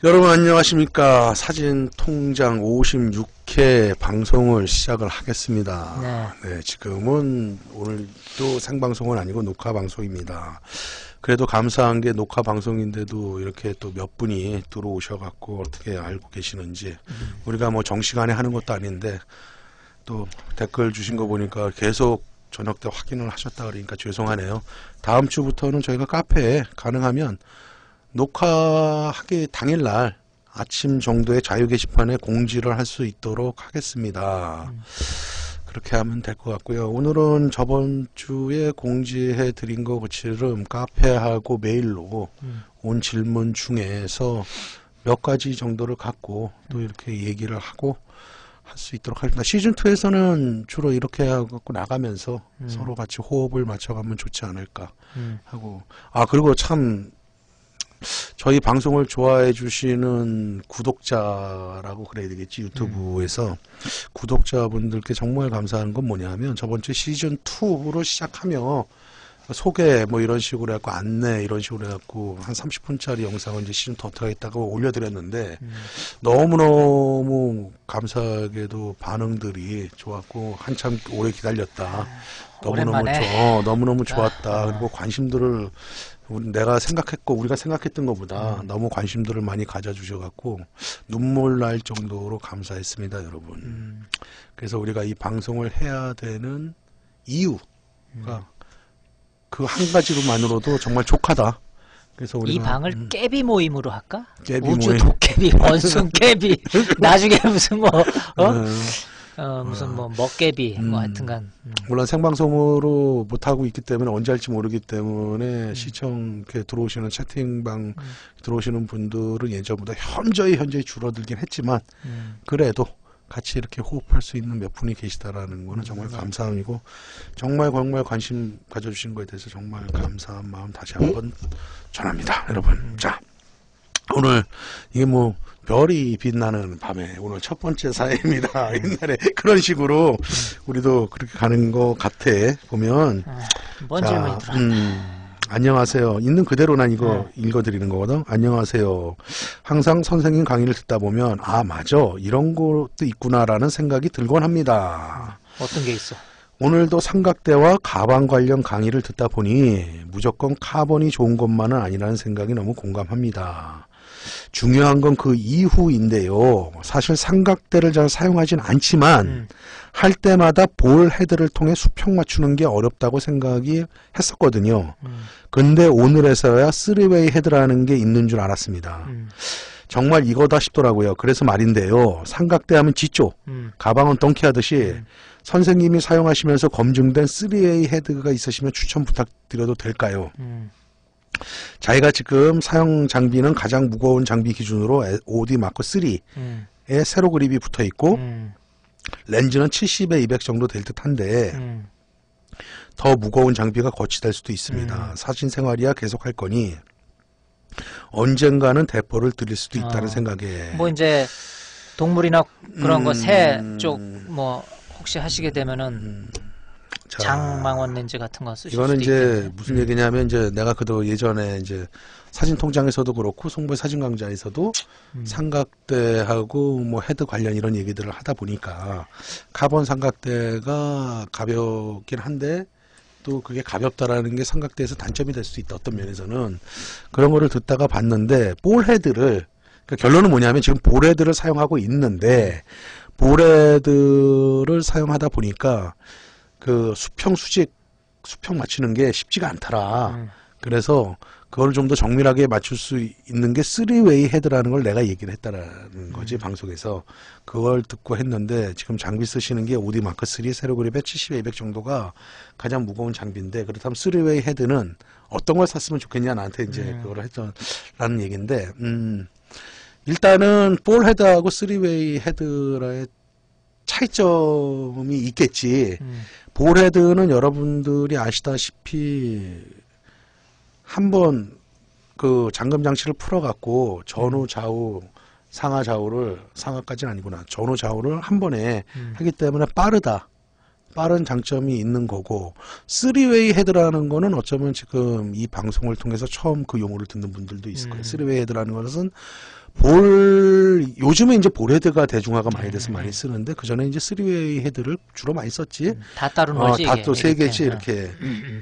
여러분 안녕하십니까. 사진통장 56회 방송을 시작을 하겠습니다. 네, 지금은 오늘도 생방송은 아니고 녹화방송입니다. 그래도 감사한 게 녹화방송인데도 이렇게 또 몇 분이 들어오셔갖고 어떻게 알고 계시는지, 우리가 뭐 정시간에 하는 것도 아닌데 또 댓글 주신 거 보니까 계속 저녁 때 확인을 하셨다 그러니까 죄송하네요. 다음 주부터는 저희가 카페에 가능하면 녹화하기 당일날 아침 정도에 자유 게시판에 공지를 할 수 있도록 하겠습니다. 그렇게 하면 될 것 같고요. 오늘은 저번 주에 공지해 드린 것처럼 카페하고 메일로 온 질문 중에서 몇 가지 정도를 갖고 또 이렇게 얘기를 하고 할 수 있도록 하겠습니다. 시즌2에서는 주로 이렇게 하고 나가면서 서로 같이 호흡을 맞춰가면 좋지 않을까 하고, 그리고 참 저희 방송을 좋아해 주시는 구독자라고 그래야 되겠지, 유튜브에서 구독자분들께 정말 감사한 건 뭐냐면, 저번 주 시즌2로 시작하며 소개 뭐 이런 식으로 해갖고 안내 이런 식으로 해갖고 한 30분짜리 영상을 이제 시즌2 어떻게 하겠다고 올려드렸는데 너무너무 감사하게도 반응들이 좋았고, 한참 오래 기다렸다, 너무너무 좋았다, 그리고 관심들을 내가 생각했고 우리가 생각했던 것보다 너무 관심들을 많이 가져주셔갖고 눈물 날 정도로 감사했습니다, 여러분. 그래서 우리가 이 방송을 해야 되는 이유가 그 한 가지로만으로도 정말 족하다. 그래서 우리가 이 방을 깨비 모임으로 할까? 깨비 우주 모임. 도깨비, 원숭 깨비, 나중에 무슨 무슨 먹개비, 하여튼간. 물론 생방송으로 못하고 있기 때문에 언제 할지 모르기 때문에 시청 이렇게 들어오시는 채팅방 들어오시는 분들은 예전보다 현저히 줄어들긴 했지만 그래도 같이 이렇게 호흡할 수 있는 몇 분이 계시다라는 거는 정말 감사함이고, 정말 관심 가져주신 거에 대해서 정말 감사한 마음 다시 한번 전합니다, 여러분. 자, 오늘 이게 뭐 별이 빛나는 밤에 오늘 첫 번째 사회입니다. 옛날에 그런 식으로 우리도 그렇게 가는 거 같아 보면. 뭔 질문이더라. 안녕하세요. 있는 그대로 난 이거 읽어드리는 거거든. 안녕하세요. 항상 선생님 강의를 듣다 보면 맞아, 이런 것도 있구나라는 생각이 들곤 합니다. 어떤 게 있어? 오늘도 삼각대와 가방 관련 강의를 듣다 보니 무조건 카본이 좋은 것만은 아니라는 생각이 너무 공감합니다. 중요한 건 그 이후인데요. 사실 삼각대를 잘 사용하진 않지만 할 때마다 볼 헤드를 통해 수평 맞추는 게 어렵다고 생각이 했었거든요. 근데 오늘에서야 3웨이 헤드라는 게 있는 줄 알았습니다. 정말 이거다 싶더라고요. 그래서 말인데요. 삼각대 하면 지쪽, 가방은 덩키 하듯이 선생님이 사용하시면서 검증된 3웨이 헤드가 있으시면 추천 부탁드려도 될까요? 자기가 지금 사용 장비는 가장 무거운 장비 기준으로 OD 마크 3에 세로 그립이 붙어 있고 렌즈는 70에 200 정도 될 듯한데 더 무거운 장비가 거치될 수도 있습니다. 사진 생활이야 계속 할 거니 언젠가는 대포를 드릴 수도 있다는 생각에. 뭐 이제 동물이나 그런 거 새 쪽 뭐 혹시 하시게 되면은 장망원 렌즈 같은 거 쓰실 이거는 수도 이제 있겠네. 무슨 얘기냐면, 이제 내가 그도 예전에 이제 사진 통장에서도 그렇고 송보의 사진 강좌에서도 삼각대하고 뭐 헤드 관련 이런 얘기들을 하다 보니까 카본 삼각대가 가볍긴 한데 또 그게 가볍다라는 게 삼각대에서 단점이 될 수 있다, 어떤 면에서는. 그런 거를 듣다가 봤는데 볼 헤드를, 그러니까 결론은 뭐냐면 지금 볼 헤드를 사용하고 있는데 볼 헤드를 사용하다 보니까 그 수평 맞추는 게 쉽지가 않더라. 그래서 그걸 좀 더 정밀하게 맞출 수 있는 게 3웨이 헤드라는 걸 내가 얘기를 했다라는 거지, 방송에서. 그걸 듣고 했는데 지금 장비 쓰시는 게 OD 마크 3 세로 그립의 70에 200 정도가 가장 무거운 장비인데, 그렇다면 3웨이 헤드는 어떤 걸 샀으면 좋겠냐, 나한테 이제 그거를 했더라는 얘기인데, 일단은 볼 헤드하고 3웨이 헤드라의 차이점이 있겠지. 볼 헤드는 여러분들이 아시다시피 한번 그 잠금 장치를 풀어갖고 전후 좌우 상하 좌우를, 상하까지는 아니구나, 전후 좌우를 한 번에 하기 때문에 빠른 장점이 있는 거고, 3웨이 헤드라는 거는 어쩌면 지금 이 방송을 통해서 처음 그 용어를 듣는 분들도 있을 거예요. 3웨이 헤드라는 것은 요즘에 이제 볼헤드가 대중화가 많이 돼서 많이 쓰는데, 그 전에 이제 3웨이 헤드를 주로 많이 썼지. 다 따로 놀지. 다 또 세 이렇게. 개씩 이렇게,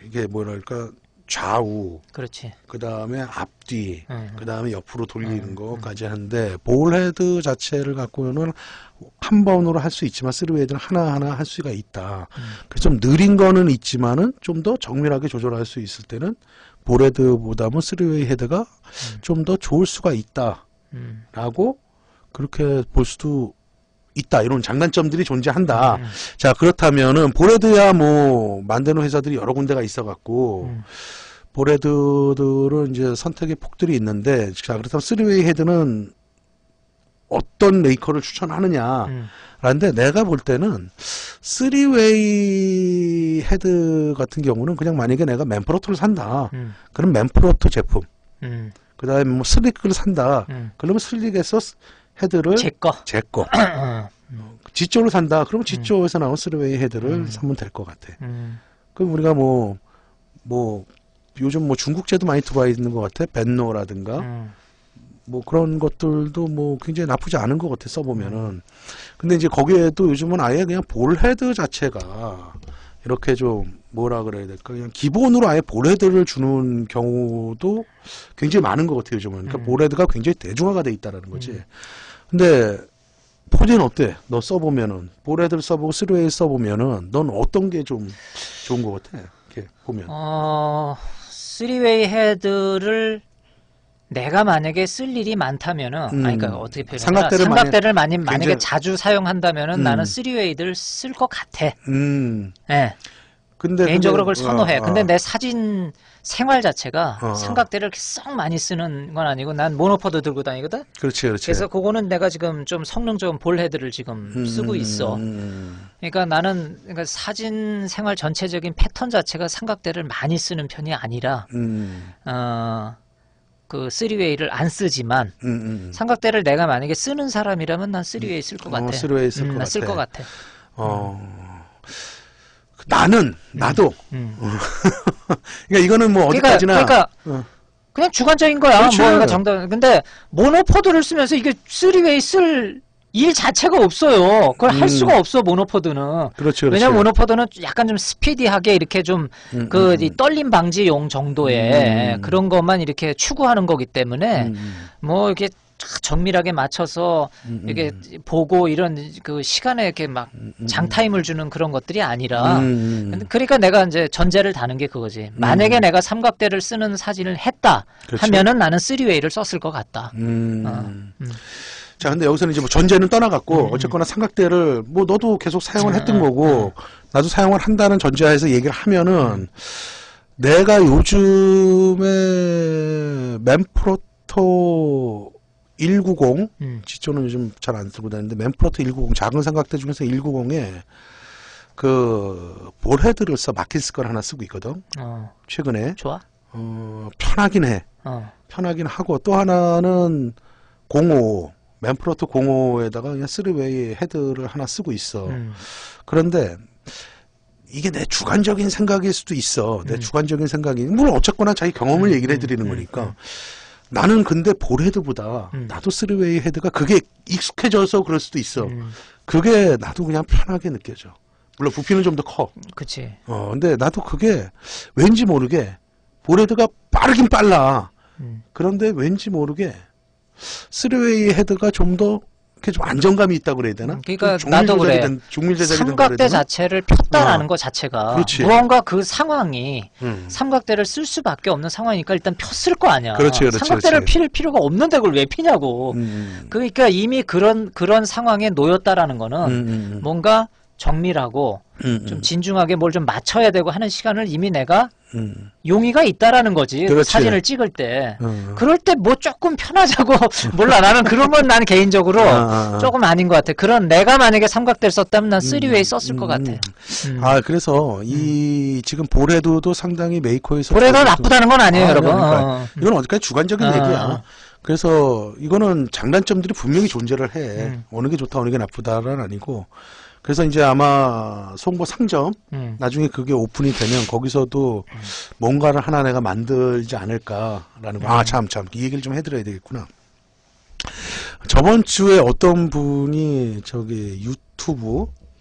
이게 뭐랄까, 좌우, 그렇지. 그 다음에 앞뒤, 응. 그 다음에 옆으로 돌리는 거까지 하는데, 볼헤드 자체를 갖고는 한 번으로 할 수 있지만 3웨이드는 하나하나 할 수가 있다. 그래서 좀 느린 거는 있지만은 좀 더 정밀하게 조절할 수 있을 때는 볼헤드보다는 3웨이 헤드가 좀 더 좋을 수가 있다라고 그렇게 볼 수도 있다. 이런 장단점들이 존재한다. 자, 그렇다면은 볼헤드야 뭐 만드는 회사들이 여러 군데가 있어갖고 볼헤드들은 이제 선택의 폭들이 있는데, 자, 그렇다면 3웨이 헤드는 어떤 메이커를 추천하느냐 라는데, 내가 볼 때는 3웨이 헤드 같은 경우는 그냥 만약에 내가 맨프로토를 산다 그럼 맨프로토 제품, 그 다음에 뭐 슬릭을 산다 그러면 슬릭에서 헤드를 제 거. 지조를 산다 그러면 지조에서 나온 3웨이 헤드를 사면 될 것 같아. 그럼 우리가 뭐 요즘 뭐 중국제도 많이 들어와 있는 것 같아. 벤노라든가 뭐 그런 것들도 뭐 굉장히 나쁘지 않은 것 같아, 써보면은. 근데 이제 거기에도 요즘은 아예 그냥 볼헤드 자체가 이렇게 좀 뭐라 그래야 될까, 그냥 기본으로 아예 볼헤드를 주는 경우도 굉장히 많은 것 같아요, 요즘은. 그러니까 볼헤드가 굉장히 대중화가 돼 있다라는 거지. 근데 포디는 어때? 너 써보면은 볼헤드를 써보고 3웨이 써보면은 넌 어떤 게 좀 좋은 것 같아? 이렇게 보면. 3웨이 헤드를 내가 만약에 쓸 일이 많다면은, 아니, 그러니까 어떻게 표현하냐. 삼각대를 만약에 굉장히... 자주 사용한다면은 나는 3웨이를 쓸 것 같아. 예. 근데 개인적으로 그걸 선호해. 근데 내 사진 생활 자체가 삼각대를 이렇게 썩 많이 쓰는 건 아니고, 난 모노포드 들고 다니거든? 그렇지. 그래서 그거는 내가 지금 좀 성능 좋은 볼헤드를 지금 쓰고 있어. 그러니까 나는 그러니까 사진 생활 전체적인 패턴 자체가 삼각대를 많이 쓰는 편이 아니라, 그 3웨이를 안 쓰지만 삼각대를 내가 만약에 쓰는 사람이라면 난 3웨이 쓸 것 같아. 3웨이 쓸 것 같아. 쓸 것 같아. 나도. 그러니까 이거는 뭐 어디까지나. 그러니까 그냥 주관적인 거야. 그렇죠. 뭐 이거 정답. 근데 모노포드를 쓰면서 이게 3웨이 쓸 일 자체가 없어요. 그걸 할 수가 없어, 모노포드는. 그렇죠. 왜냐면 모노포드는 약간 좀 스피디하게 이렇게 좀 이 떨림 방지용 정도의 그런 것만 이렇게 추구하는 거기 때문에 뭐 이렇게 정밀하게 맞춰서 이렇게 보고 이런 그 시간에 이렇게 막 장타임을 주는 그런 것들이 아니라, 그러니까 내가 이제 전제를 다는 게 그거지. 만약에 내가 삼각대를 쓰는 사진을 했다 그렇죠. 하면은 나는 3웨이를 썼을 것 같다. 자, 근데 여기서는 이제 뭐 전제는 떠나갔고, 어쨌거나 삼각대를 뭐 너도 계속 사용을 했던 거고, 나도 사용을 한다는 전제하에서 얘기를 하면은, 내가 요즘에 맨프로토 190, 지조는 요즘 잘 안 쓰고 다니는데, 맨프로토 190, 작은 삼각대 중에서 190에 그 볼헤드를 써 마킨스 걸 하나 쓰고 있거든. 최근에. 좋아? 편하긴 해. 편하긴 하고, 또 하나는 05. 맨프로토 05에다가 그냥 3웨이 헤드를 하나 쓰고 있어. 그런데 이게 내 주관적인 생각일 수도 있어. 내 주관적인 생각이. 물론 어쨌거나 자기 경험을 얘기를 해드리는 거니까. 나는 근데 볼헤드보다 나도 3웨이 헤드가 그게 익숙해져서 그럴 수도 있어. 그게 나도 그냥 편하게 느껴져. 물론 부피는 좀 더 커. 그치. 근데 나도 그게 왠지 모르게 볼헤드가 빠르긴 빨라. 그런데 왠지 모르게 3웨이 헤드가 좀 더 이렇게 좀 안정감이 있다고 그래야 되나? 그러니까 나도 그래. 삼각대 자체를 폈다라는 것 자체가 그렇지. 무언가 그 상황이 삼각대를 쓸 수밖에 없는 상황이니까 일단 폈을 거 아니야. 그렇지, 삼각대를 필 필요가 없는데 그걸 왜 피냐고. 그러니까 이미 그런 상황에 놓였다라는 거는 뭔가 정밀하고 좀 진중하게 뭘 좀 맞춰야 되고 하는 시간을 이미 내가 용의가 있다라는 거지. 그렇지. 사진을 찍을 때. 그럴 때 뭐 조금 편하자고 몰라. 나는 그런 건 나는 개인적으로 조금 아닌 것 같아. 그런 내가 만약에 삼각대를 썼다면 난 3웨이 썼을 것 같아. 그래서 이 지금 볼헤드도 상당히 메이커에서 볼헤드가 나쁘다는 건 아니에요, 여러분. 그러니까. 이건 어디까지 주관적인 얘기야. 그래서 이거는 장단점들이 분명히 존재를 해. 어느 게 좋다, 어느 게 나쁘다는 아니고. 그래서 이제 아마 송보 상점 나중에 그게 오픈이 되면 거기서도 뭔가를 하나 내가 만들지 않을까라는 거. 참 이 얘기를 좀 해드려야 되겠구나. 저번 주에 어떤 분이 저기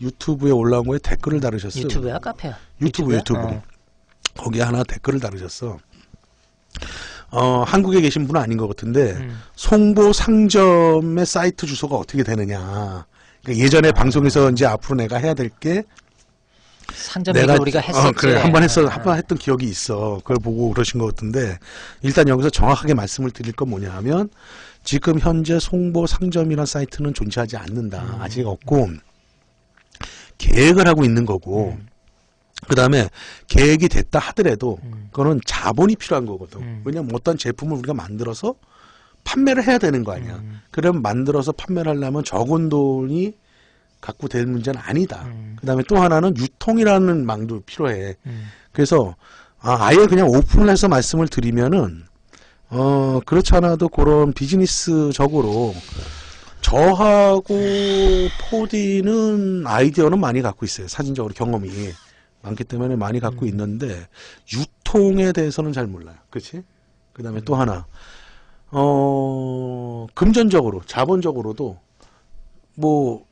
유튜브에 올라온 거에 댓글을 달으셨어요. 유튜브야 카페야? 유튜브. 거기에 하나 댓글을 달으셨어. 한국에 계신 분은 아닌 것 같은데 송보 상점의 사이트 주소가 어떻게 되느냐. 그러니까 예전에 방송에서 이제 앞으로 내가 해야 될 게 상점 얘기 우리가 했었지. 그래 한번 했던 기억이 있어. 그걸 보고 그러신 것 같은데 일단 여기서 정확하게 말씀을 드릴 건 뭐냐 하면 지금 현재 송보 상점이라는 사이트는 존재하지 않는다. 아직 없고 계획을 하고 있는 거고 그 다음에 계획이 됐다 하더라도 그거는 자본이 필요한 거거든. 왜냐면 어떤 제품을 우리가 만들어서 판매를 해야 되는 거 아니야. 그럼 만들어서 판매를 하려면 적은 돈이 갖고 될 문제는 아니다. 그 다음에 또 하나는 유통이라는 망도 필요해. 그래서 아예 그냥 오픈을 해서 말씀을 드리면은 그렇지 않아도 그런 비즈니스적으로 저하고 포디는 아이디어는 많이 갖고 있어요. 사진적으로 경험이 많기 때문에 많이 갖고 있는데 유통에 대해서는 잘 몰라요. 그렇지? 그 다음에 또 하나 금전적으로 자본적으로도 뭐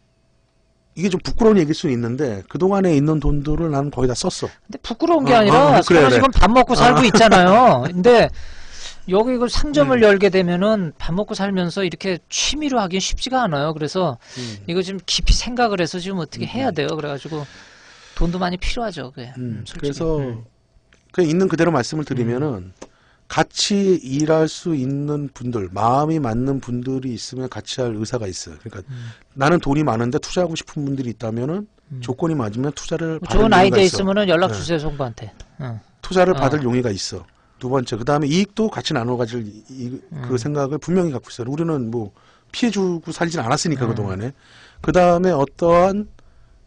이게 좀 부끄러운 얘기일 수는 있는데 그동안에 있는 돈들을 나는 거의 다 썼어. 근데 부끄러운 게 아니라 그래. 지금 밥 먹고 살고 있잖아요. 근데 여기 그 상점을 열게 되면은 밥 먹고 살면서 이렇게 취미로 하긴 쉽지가 않아요. 그래서 이거 좀 깊이 생각을 해서 지금 어떻게 해야 돼요. 그래가지고 돈도 많이 필요하죠. 그게. 그래서 그냥 있는 그대로 말씀을 드리면은 같이 일할 수 있는 분들, 마음이 맞는 분들이 있으면 같이 할 의사가 있어요. 그러니까 나는 돈이 많은데 투자하고 싶은 분들이 있다면은 조건이 맞으면 투자를 받을 좋은 아이디어 있어. 있으면은 연락 주세요, 송부한테. 투자를 받을 용의가 있어. 두 번째, 그 다음에 이익도 같이 나눠 가질 그 생각을 분명히 갖고 있어요. 우리는 뭐 피해주고 살진 않았으니까 그동안에. 그 다음에 어떠한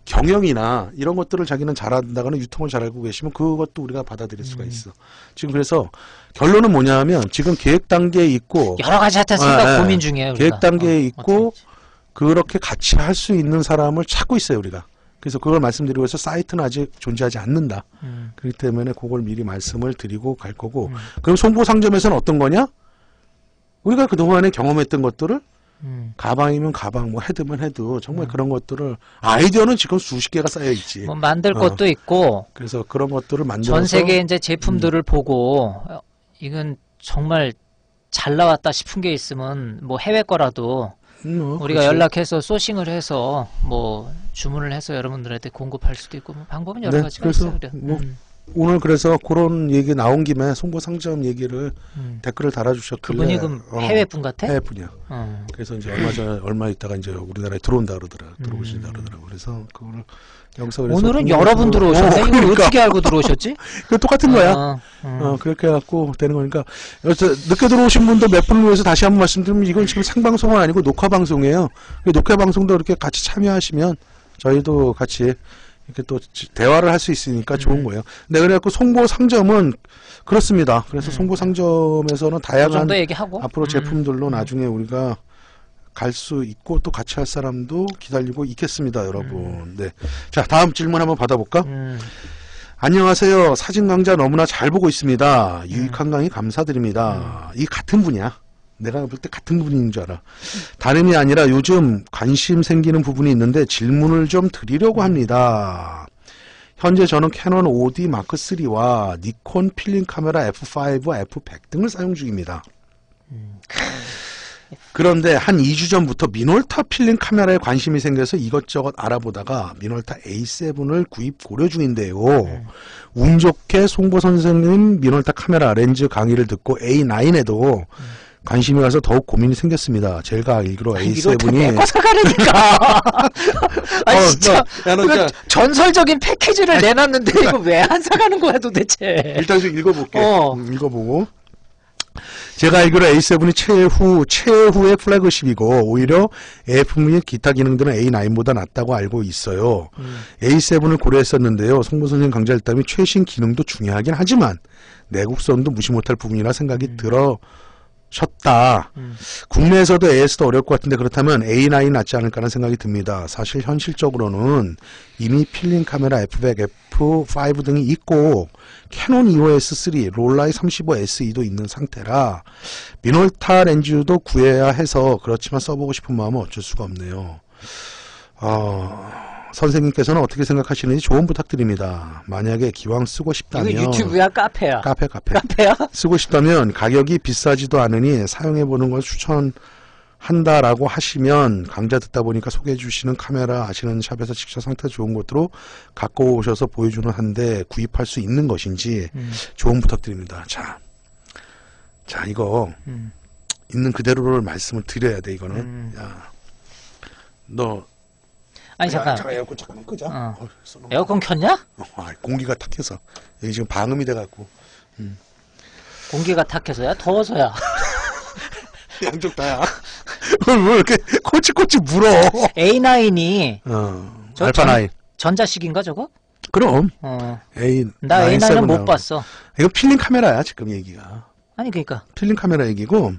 경영이나 이런 것들을 자기는 잘한다거나 유통을 잘 알고 계시면 그것도 우리가 받아들일 수가 있어. 지금 그래서 결론은 뭐냐 하면 지금 계획 단계에 있고 여러 가지 하여튼 생각 고민 중이에요. 우리가. 계획 단계에 있고 그렇게 같이 할 수 있는 사람을 찾고 있어요. 우리가. 그래서 그걸 말씀드리고 해서 사이트는 아직 존재하지 않는다. 그렇기 때문에 그걸 미리 말씀을 드리고 갈 거고 그럼 송보 상점에서는 어떤 거냐? 우리가 그동안에 경험했던 것들을 가방이면 가방, 뭐 헤드면 헤드, 정말 그런 것들을 아이디어는 지금 수십 개가 쌓여 있지. 뭐 만들 것도 있고. 그래서 그런 것들을 만들어서 전 세계 이제 제품들을 보고 이건 정말 잘 나왔다 싶은 게 있으면 뭐 해외 거라도 우리가 그렇지. 연락해서 소싱을 해서 뭐 주문을 해서 여러분들한테 공급할 수도 있고 뭐 방법은 여러 가지가 그래서 있어요. 그래. 뭐 오늘 그래서 그런 얘기 나온 김에 송보 상점 얘기를 댓글을 달아주셨길래 그분이 그럼 해외 분 같아? 해외 분이야. 그래서 이제 얼마 있다가 이제 우리나라에 들어온다 그러더라. 들어오신다 그러더라고. 그래서 그거를 여기서 오늘은 여러분 들어오셨네. 이걸 그러니까. 어떻게 알고 들어오셨지? 그 똑같은 거야. 그렇게 해갖고 되는 거니까 여기서 늦게 들어오신 분도 몇 분을 위해서 다시 한번 말씀드리면 이건 지금 생방송은 아니고 녹화 방송이에요. 녹화 방송도 이렇게 같이 참여하시면 저희도 같이 이렇게 또 대화를 할 수 있으니까 좋은 거예요. 네, 그래갖고 송보 상점은 그렇습니다. 그래서 송보 상점에서는 그 다양한 정도 얘기하고 앞으로 제품들로 나중에 우리가 갈 수 있고 또 같이 할 사람도 기다리고 있겠습니다, 여러분. 네, 자 다음 질문 한번 받아볼까? 안녕하세요. 사진 강좌 너무나 잘 보고 있습니다. 유익한 강의 감사드립니다. 이 같은 분이야. 내가 볼 때 같은 분인 줄 알아. 다름이 아니라 요즘 관심 생기는 부분이 있는데 질문을 좀 드리려고 합니다. 현재 저는 캐논 5D 마크 3와 니콘 필름 카메라 F5, F100 등을 사용 중입니다. 그런데 한 2주 전부터 미놀타 필름 카메라에 관심이 생겨서 이것저것 알아보다가 미놀타 A7을 구입 고려 중인데요. 운 좋게 송보 선생님 미놀타 카메라 렌즈 강의를 듣고 A9에도 관심이 가서 더욱 고민이 생겼습니다. 제가 알기로 A7이 내거 사가려니까. 아니 진짜 그러니까 전설적인 패키지를 내놨는데 이거 왜 안 사가는 거야 도대체. 일단 좀 읽어볼게. 읽어보고 제가 알기로 A7이 최후의 플래그십이고 오히려 AF 및 기타 기능들은 A9보다 낫다고 알고 있어요. A7을 고려했었는데요. 송보 선생님 강좌를 따면 최신 기능도 중요하긴 하지만 내구성도 무시 못할 부분이라 생각이 들어 셨다. 국내에서도 AS도 어려울 것 같은데 그렇다면 A9이 낫지 않을까라는 생각이 듭니다. 사실 현실적으로는 이미 필름 카메라 F100, F5 등이 있고 캐논 EOS 3, 롤라이 35SE도 있는 상태라 미놀타 렌즈도 구해야 해서 그렇지만 써보고 싶은 마음은 어쩔 수가 없네요. 선생님께서는 어떻게 생각하시는지 조언 부탁드립니다. 만약에 기왕 쓰고 싶다면 이거 유튜브야 카페야? 카페야? 쓰고 싶다면 가격이 비싸지도 않으니 사용해보는 걸 추천한다라고 하시면 강좌 듣다 보니까 소개해 주시는 카메라 아시는 샵에서 직접 상태 좋은 곳으로 갖고 오셔서 보여주는 한데 구입할 수 있는 것인지 조언 부탁드립니다. 자 이거 있는 그대로를 말씀을 드려야 돼. 이거는 야, 너 아니 잠깐. 에어컨 잠깐만 끄자. 에어컨 켰냐? 공기가 탁해서 여기 지금 방음이 돼갖고. 공기가 탁해서야? 더워서야? 양쪽 다야. 왜 이렇게 코치코치 물어? A9이 알파 9. 전자식인가 저거? 그럼. 나 A9 A9은 못 봤어. 이거 필름 카메라야 지금 얘기가. 아니 그러니까. 필름 카메라 얘기고.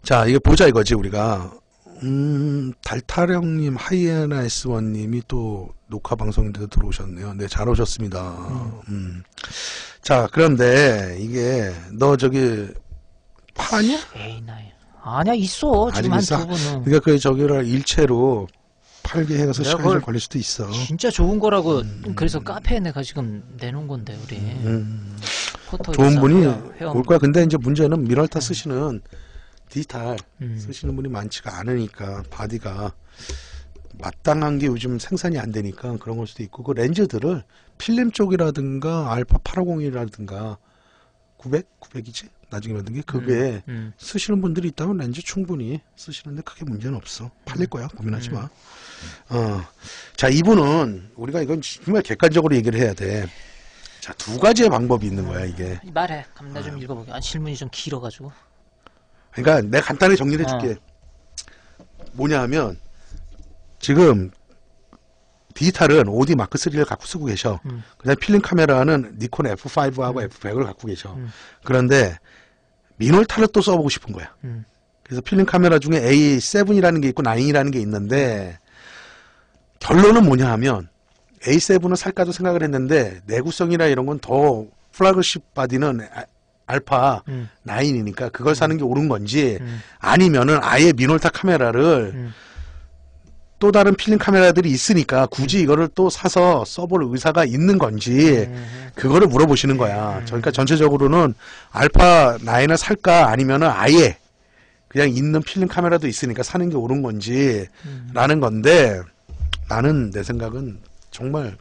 자 이거 보자 이거지 우리가. 달타령님, 하이에나 S1님이 또 녹화 방송인데도 들어오셨네요. 네, 잘 오셨습니다. 자, 그런데 이게 너 저기 파냐? A9 아니야 있어 지금 한 두 분은. 그러니까 그 저기를 일체로 팔게 해서 시간이 좀 걸릴 수도 있어. 진짜 좋은 거라고 그래서 카페에 내가 지금 내놓은 건데 우리. 좋은 분이 올 거야. 근데 이제 문제는 미럴타 쓰시는 디지털 쓰시는 분이 많지가 않으니까 바디가 마땅한 게 요즘 생산이 안 되니까 그런 걸 수도 있고 그 렌즈들을 필름 쪽이라든가 알파 850이라든가 900이지? 나중에 만든 게 그게 쓰시는 분들이 있다면 렌즈 충분히 쓰시는데 크게 문제는 없어. 팔릴 거야. 고민하지 마. 자 이분은 우리가 이건 정말 객관적으로 얘기를 해야 돼. 자 두 가지의 방법이 있는 거야 이게. 말해. 그럼 나 좀 읽어볼게. 질문이 좀 길어가지고. 그러니까 내가 간단히 정리를 해줄게. 뭐냐 하면 지금 디지털은 OD 마크 3를 갖고 쓰고 계셔. 그다음에 필름 카메라는 니콘 F5하고 F100을 갖고 계셔. 그런데 미놀타를 또 써보고 싶은 거야. 그래서 필름 카메라 중에 A7이라는 게 있고 9이라는 게 있는데 결론은 뭐냐 하면 A7을 살까도 생각을 했는데 내구성이나 이런 건 더 플래그십 바디는 알파 9이니까 그걸 사는 게 옳은 건지 아니면은 아예 미놀타 카메라를 또 다른 필름 카메라들이 있으니까 굳이 이거를 또 사서 써볼 의사가 있는 건지 그거를 물어보시는 거야. 그러니까 전체적으로는 알파 9을 살까 아니면은 아예 그냥 있는 필름 카메라도 있으니까 사는 게 옳은 건지 라는 건데 나는 내 생각은 정말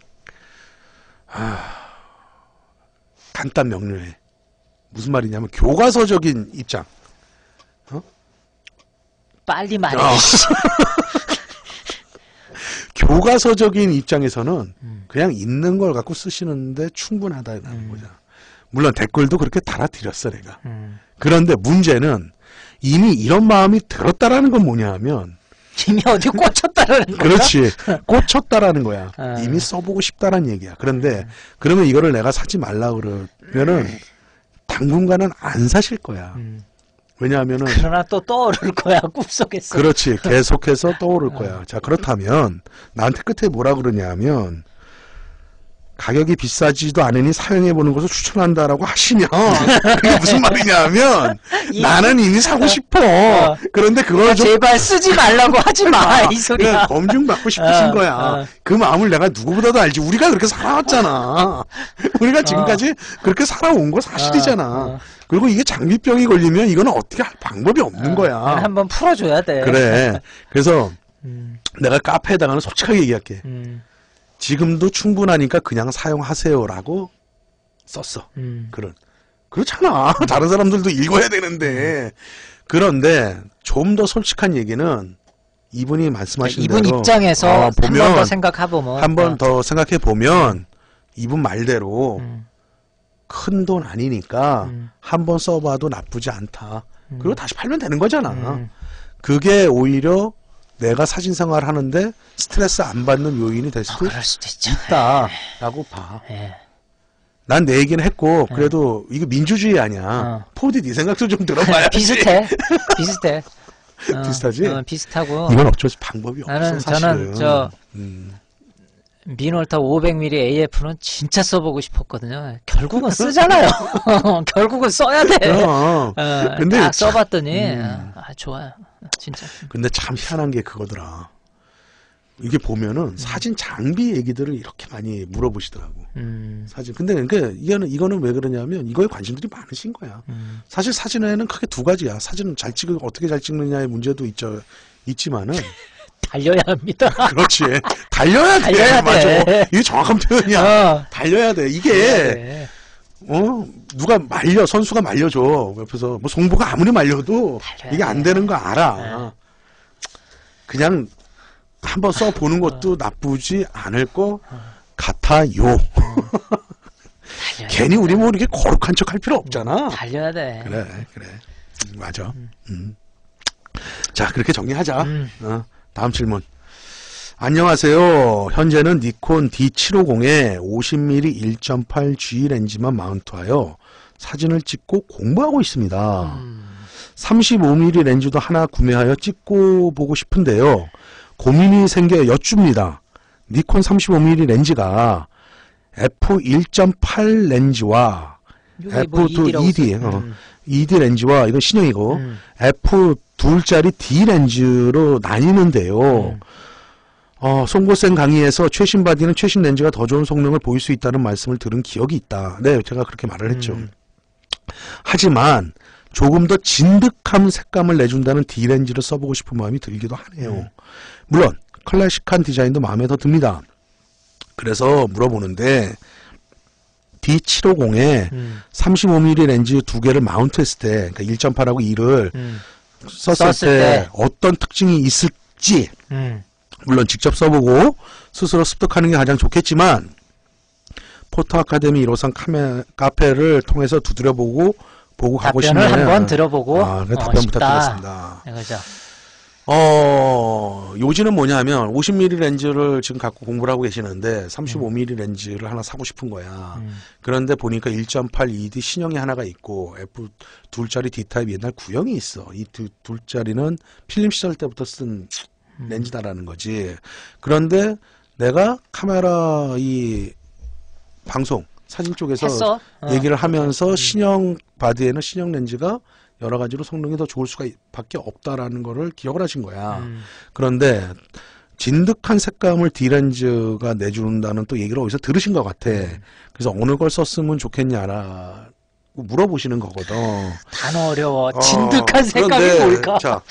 간단 명료해. 무슨 말이냐면 교과서적인 입장. 빨리 말해. 교과서적인 입장에서는 그냥 있는 걸 갖고 쓰시는데 충분하다는 거죠. 물론 댓글도 그렇게 달아드렸어 내가. 그런데 문제는 이미 이런 마음이 들었다라는 건 뭐냐 하면 이미 어디 꽂혔다라는 거야? 그렇지. 꽂혔다라는 거야. 이미 써보고 싶다라는 얘기야. 그런데 그러면 이거를 내가 사지 말라 그러면은 당분간은 안 사실 거야. 왜냐하면은 그러나 또 떠오를 거야 꿈속에서. 그렇지. 계속해서 떠오를 거야. 자 그렇다면 나한테 끝에 뭐라 그러냐면 가격이 비싸지도 않으니 사용해보는 것을 추천한다라고 하시면 그게 무슨 말이냐면 나는 이미 사고 싶어. 그런데 그걸 좀 제발 쓰지 말라고 하지 마 이 소리야. 검증받고 싶으신 거야. 그 마음을 내가 누구보다도 알지. 우리가 그렇게 살아왔잖아. 우리가 지금까지 그렇게 살아온 거 사실이잖아. 그리고 이게 장비병이 걸리면 이거는 어떻게 할 방법이 없는 거야. 한번 풀어줘야 돼. 그래. 그래서 내가 카페에다가는 솔직하게 얘기할게. 지금도 충분하니까 그냥 사용하세요라고 썼어. 그렇잖아. 다른 사람들도 읽어야 되는데. 그런데 좀 더 솔직한 얘기는 이분이 말씀하신 이분 대로 입장에서 한 번 보면 더 생각해보면 한 번 더 생각해 보면 이분 말대로 큰 돈 아니니까 한 번 써봐도 나쁘지 않다. 그리고 다시 팔면 되는 거잖아. 그게 오히려 내가 사진 생활 하는데 스트레스 안 받는 요인이 될 수도 그럴 수도 있죠. 있다라고 봐. 난 내 얘기는 했고 그래도 이거 민주주의 아니야. 4D 네 생각도 좀 들어봐야지. 비슷해. 비슷하지? 비슷하고. 이건 어쩔 수 방법이 없어. 저는 사실은. 미놀타 500mm AF는 진짜 써보고 싶었거든요. 결국은 쓰잖아요. 결국은 써야 돼. 근데 딱 써봤더니 좋아요. 진짜. 근데 참 희한한 게 그거더라. 이게 보면은 사진 장비 얘기들을 이렇게 많이 물어보시더라고. 사진. 근데 그러니까 이거는 왜 그러냐면 이거에 관심들이 많으신 거야. 사실 사진에는 크게 두 가지야. 사진은 어떻게 잘 찍느냐의 문제도 있지만은 달려야 합니다. 그렇지. 달려야 돼. 달려야 맞아. 돼. 이게 정확한 표현이야. 달려야 돼. 이게 누가 선수가 말려줘. 옆에서 뭐 송보가 아무리 말려도 이게 안 되는 거 알아. 그냥 한번 써보는 것도 나쁘지 않을 것 같아요. 괜히 우리 뭐 이렇게 거룩한 척 할 필요 없잖아. 달려야 돼. 그래. 맞아. 자, 그렇게 정리하자. 다음 질문. 안녕하세요. 현재는 니콘 D750에 50mm 1.8G 렌즈만 마운트하여 사진을 찍고 공부하고 있습니다. 35mm 렌즈도 하나 구매하여 찍고 보고 싶은데요. 고민이 생겨 여쭙니다. 니콘 35mm 렌즈가 f1.8 렌즈와 f2 ED 렌즈와 이건 신형이고 f2짜리 D 렌즈로 나뉘는데요. 송보쌤 강의에서 최신 바디는 최신 렌즈가 더 좋은 성능을 보일 수 있다는 말씀을 들은 기억이 있다. 네, 제가 그렇게 말을 했죠. 하지만 조금 더 진득한 색감을 내준다는 D 렌즈를 써보고 싶은 마음이 들기도 하네요. 물론 클래식한 디자인도 마음에 더 듭니다. 그래서 물어보는데 D750에 35mm 렌즈 두 개를 마운트했을 때 그러니까 1.8하고 2를 썼을 때 어떤 특징이 있을지 물론 직접 써보고 스스로 습득하는 게 가장 좋겠지만 포토 아카데미 153 카페를 통해서 두드려보고 가고 싶네요. 답변을 한번 들어보고 답변 부탁드리겠습니다. 네, 그렇죠. 요지는 뭐냐면 50mm 렌즈를 지금 갖고 공부를 하고 계시는데 35mm 렌즈를 하나 사고 싶은 거야. 그런데 보니까 1.8 ED 신형이 하나가 있고 F2짜리 D타입 옛날 구형이 있어. 이 둘짜리는 필름 시절 때부터 쓴 렌즈다라는 거지. 그런데 내가 카메라 이 방송 사진 쪽에서 얘기를 하면서 신형 바디에는 신형 렌즈가 여러 가지로 성능이 더 좋을 수가 밖에 없다라는 거를 기억을 하신 거야. 그런데 진득한 색감을 D렌즈가 내준다는 또 얘기를 어디서 들으신 것 같아. 그래서 어느 걸 썼으면 좋겠냐라고 물어보시는 거거든. 단어 어려워. 진득한 색감이 뭘까? 자,